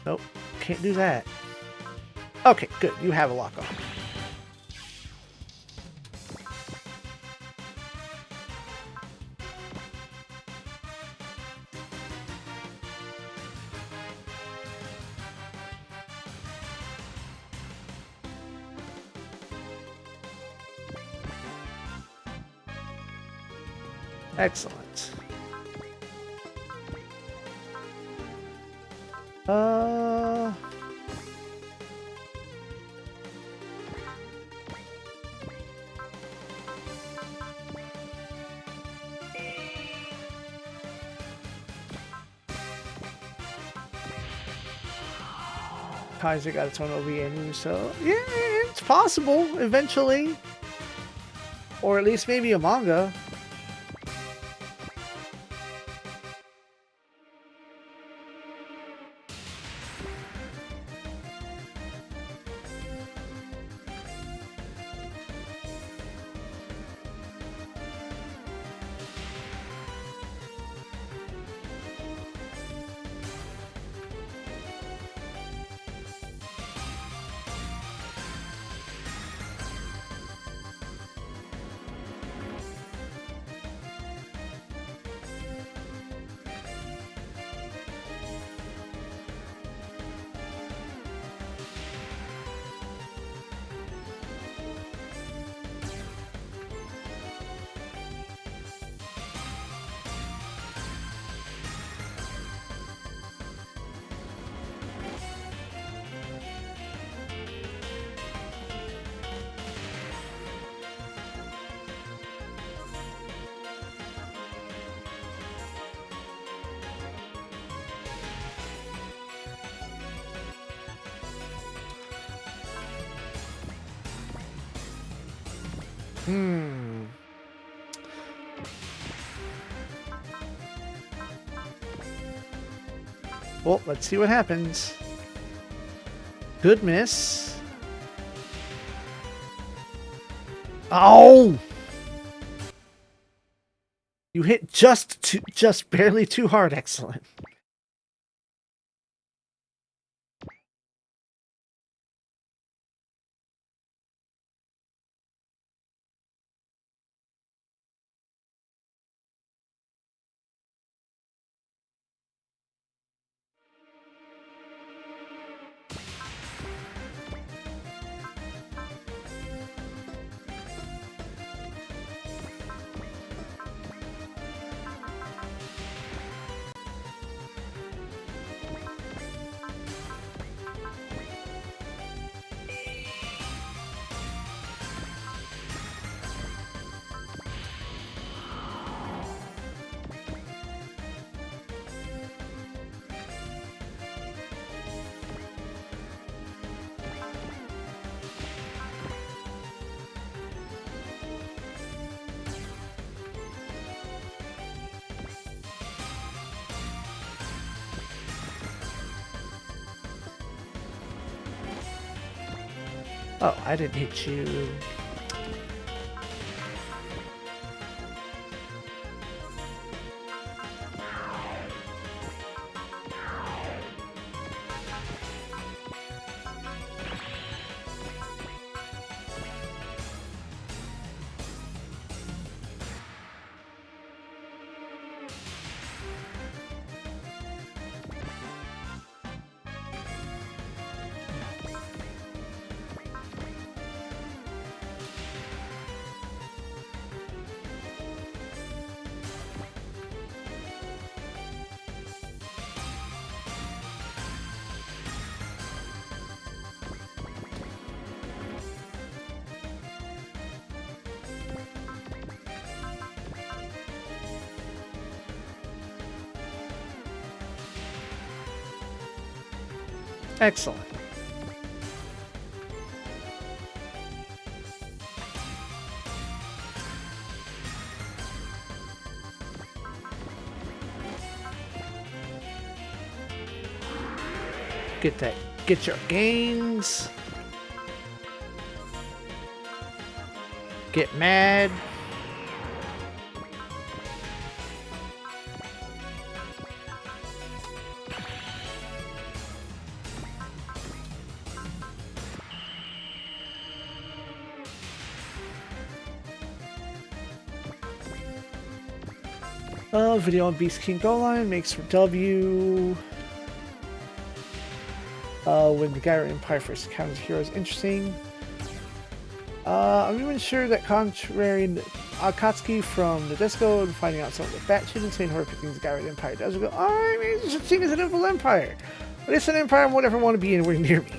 Nope, can't do that. Okay, good. You have a lock on. Excellent. Kaiser got its own OVN, so yeah, it's possible eventually. Or at least maybe a manga. Hmm. Well, let's see what happens. Good miss. Oh! You hit just barely too hard. Excellent. Oh, I didn't hit you. Excellent. Get your gains. Get mad. Video on Beast King Go Line makes for W. When the Gyro Empire first encounters heroes, interesting. I'm even sure that contrary Akatsuki from Nadesco and finding out some of the batshit insane horrific things the Gyro Empire does, will go, alright, maybe there's such thing as an evil empire. But it's an empire I won't ever want to be anywhere near me.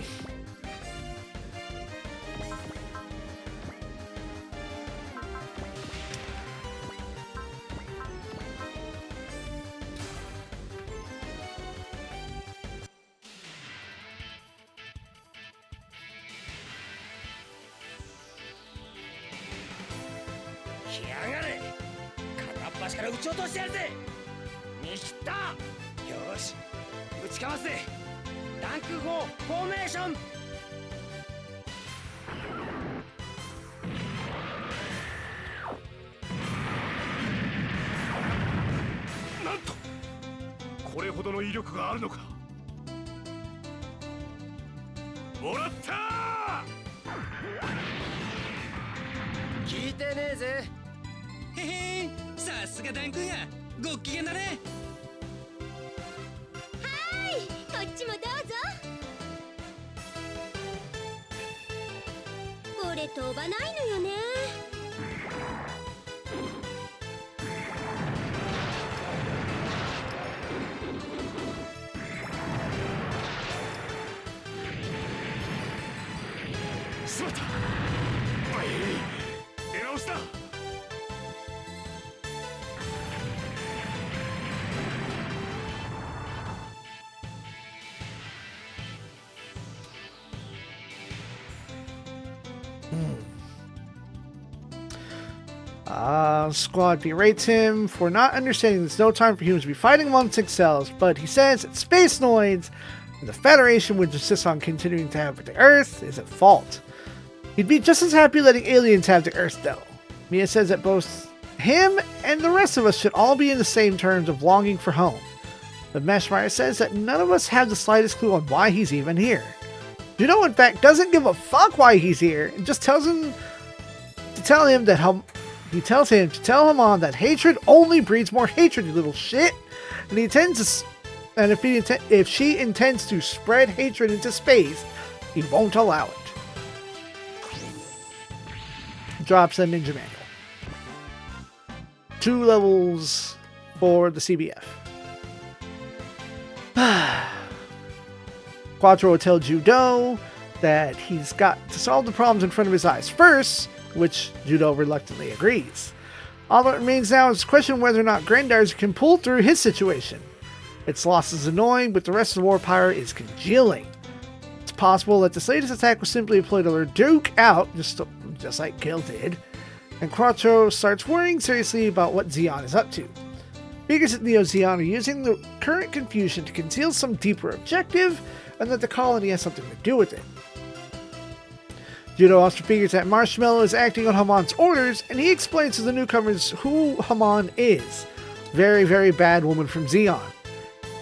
Squad berates him for not understanding there's no time for humans to be fighting amongst themselves, but he says that space noids and the Federation, which insists on continuing to have the Earth, is at fault. He'd be just as happy letting aliens have the Earth, though. Mia says that both him and the rest of us should all be in the same terms of longing for home. But Meshmeyer says that none of us have the slightest clue on why he's even here. Judo, in fact, doesn't give a fuck why he's here, and just tells him to tell him that he tells him to tell Haman that hatred only breeds more hatred, you little shit. And he intends to, and if she intends to spread hatred into space, he won't allow it. Drops a ninja manual. 2 levels for the CBF. Quattro will tell Judo that he's got to solve the problems in front of his eyes first, which Judo reluctantly agrees. All that remains now is the question whether or not Grandizer can pull through his situation. Its loss is annoying, but the rest of the War Pyre is congealing. It's possible that this latest attack was simply a ploy to lure Duke out, just like Gil did, and Quattro starts worrying seriously about what Zeon is up to. Figures that Neo Zeon are using the current confusion to conceal some deeper objective, and that the colony has something to do with it. Judo also figures that Marshmallow is acting on Haman's orders, and he explains to the newcomers who Haman is. Very, very bad woman from Zeon.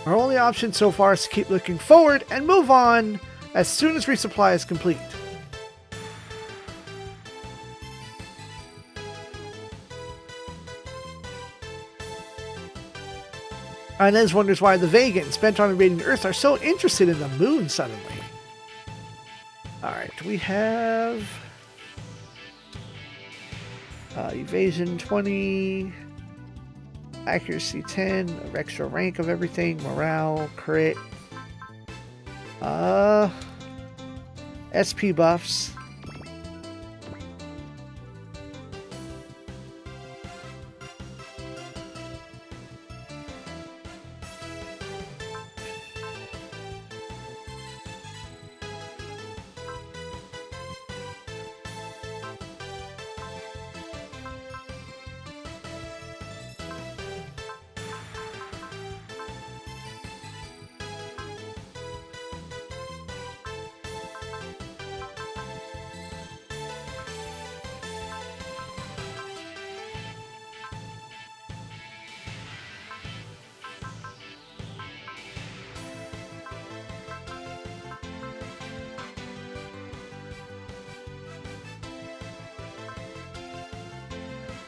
Our only option so far is to keep looking forward and move on as soon as resupply is complete. Inez wonders why the Vegans, bent on invading Earth, are so interested in the moon suddenly. Alright, we have evasion 20, accuracy 10, extra rank of everything, morale, crit, SP buffs.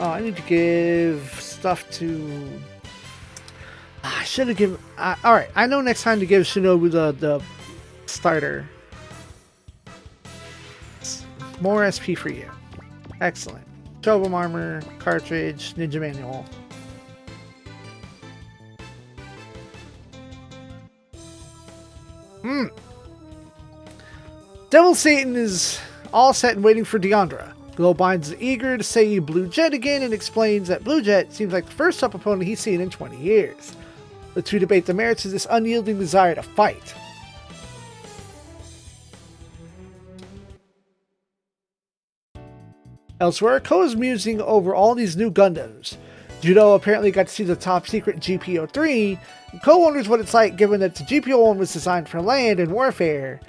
Oh, I need to give stuff to... I should have given... Alright, I know next time to give Shinobu the starter. More SP for you. Excellent. Shogun armor, cartridge, ninja manual. Devil Satan is all set and waiting for Deandra. Glowbind's eager to say Blue Jet again and explains that Blue Jet seems like the first tough opponent he's seen in 20 years. The two debate the merits of this unyielding desire to fight. Elsewhere, Ko is musing over all these new Gundams. Judo apparently got to see the top secret GP-03, and Ko wonders what it's like given that the GP-01 was designed for land and warfare,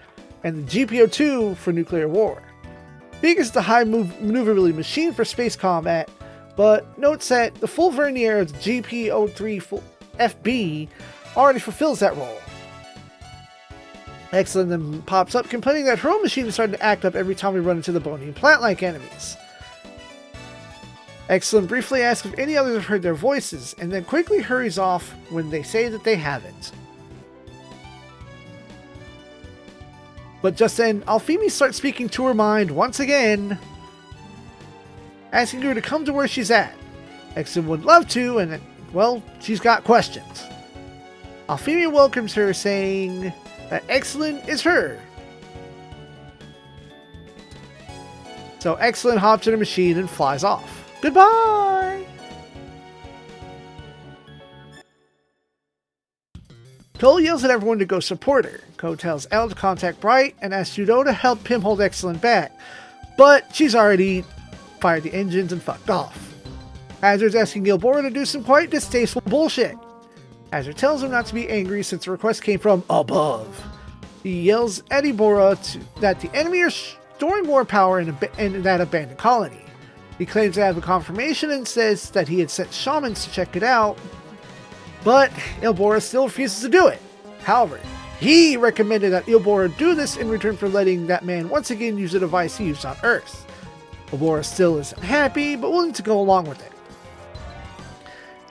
and the GP-02 for nuclear war. Figures the high maneuverability machine for space combat, but notes that the full vernier of the GP-03 FB already fulfills that role. Excellent then pops up complaining that her own machine is starting to act up every time we run into the bony and plant-like enemies. Excellent briefly asks if any others have heard their voices, and then quickly hurries off when they say that they haven't. But just then, Alfimi starts speaking to her mind once again, asking her to come to where she's at. Excellent would love to, and well, she's got questions. Alfimi welcomes her, saying that Excellent is her. So Excellent hops in her machine and flies off. Goodbye! Cole yells at everyone to go support her. Ko tells Elle to contact Bright and asks Judo to help him hold Excellent back, but she's already fired the engines and fucked off. Hazard's asking Ilbora to do some quite distasteful bullshit. Hazard tells him not to be angry since the request came from above. He yells at Ilbora that the enemy are storing more power in that abandoned colony. He claims to have a confirmation and says that he had sent shamans to check it out, but Ilbora still refuses to do it. However, he recommended that Ilbora do this in return for letting that man once again use a device he used on Earth. Ilbora still isn't happy, but willing to go along with it.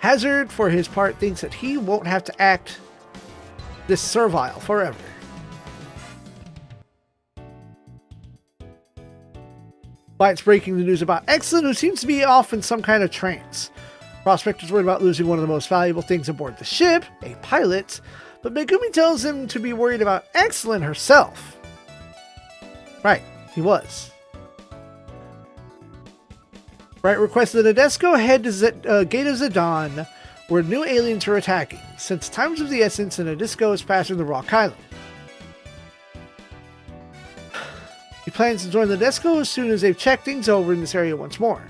Hazard, for his part, thinks that he won't have to act this servile forever. Bite's breaking the news about Excellent, who seems to be off in some kind of trance. Prospector's worried about losing one of the most valuable things aboard the ship, a pilot, but Megumi tells him to be worried about Excellent herself. Right, he was. Bright requested that Nadesco head to Gate of Zidane, where new aliens are attacking, since time's of the essence and Nadesco is passing the Rock Island. He plans to join the Nadesco as soon as they've checked things over in this area once more.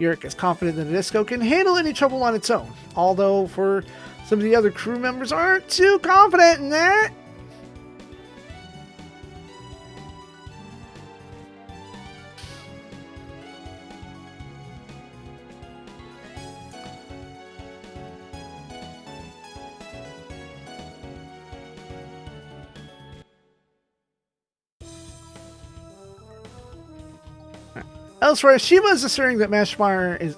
Yurik is confident that Nadesco can handle any trouble on its own, although for some of the other crew members aren't too confident in that. Elsewhere, Shima is assuring that Mashmeyer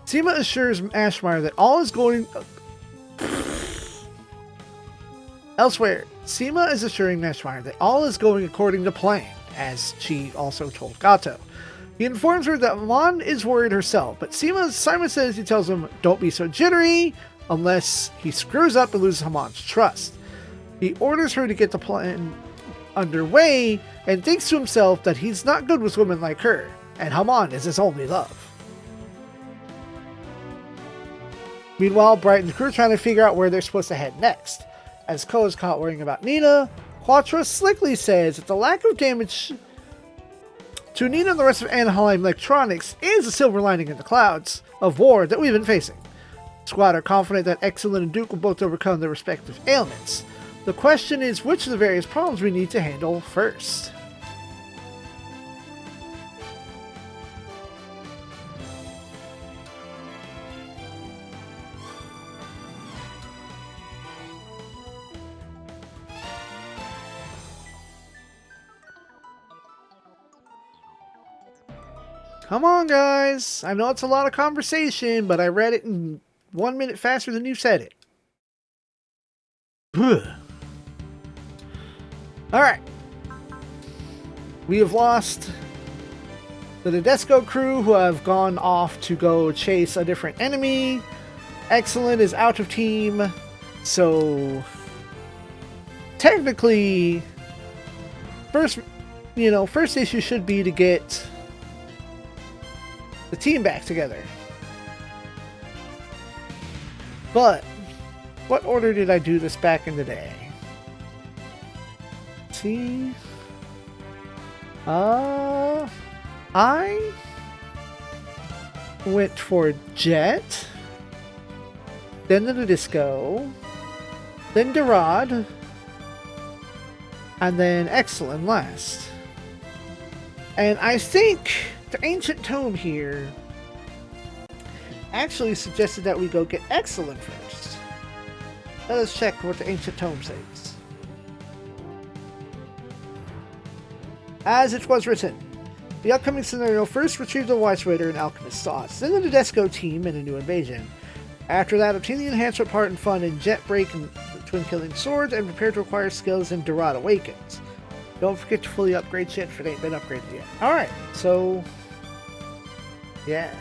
Shima assures Mashmeyer that all is going. Elsewhere, Shima is assuring Mashmeyer that all is going according to plan, as she also told Gato. He informs her that Mon is worried herself, but Simon says he tells him, "Don't be so jittery," unless he screws up and loses Hamon's trust. He orders her to get the plan underway and thinks to himself that he's not good with women like her, and Hamon is his only love. Meanwhile, Bright and the crew are trying to figure out where they're supposed to head next. As Ko is caught worrying about Nina, Quattro slickly says that the lack of damage to Nina and the rest of Anaheim Electronics is a silver lining in the clouds of war that we've been facing. Squad are confident that Excellent and Duke will both overcome their respective ailments. The question is which of the various problems we need to handle first. Come on, guys. I know it's a lot of conversation, but I read it in 1 minute faster than you said it. Alright. We have lost the Nadesco crew, who have gone off to go chase a different enemy. Excellent is out of team, so technically first issue should be to get the team back together. But what order did I do this back in the day? See? I went for Jet, then the Nadisco, then Dorad, and then Excellent last. And I think the Ancient Tome here actually suggested that we go get Excellent first. Let us check what the Ancient Tome says. As it was written, the upcoming scenario first retrieve the Wise Raider and Alchemist's thoughts, then the Nadesco team in a new invasion. After that, obtain the enhancement part and fun in Jet Break and Twin Killing Swords, and prepare to acquire skills in Dorad Awakens. Don't forget to fully upgrade shit if it ain't been upgraded yet. Alright, so yeah.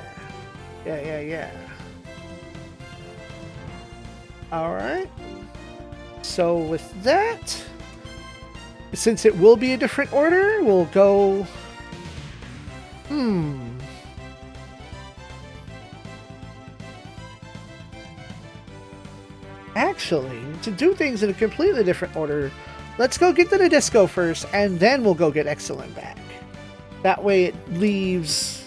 Alright. So with that, since it will be a different order, we'll go... Actually, to do things in a completely different order, let's go get the Nadesco first, and then we'll go get Excellent back. That way it leaves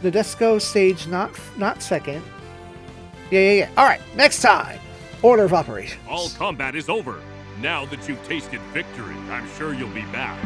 Nadesco stage not second. Yeah. All right, next time. Order of operations. All combat is over. Now that you've tasted victory, I'm sure you'll be back.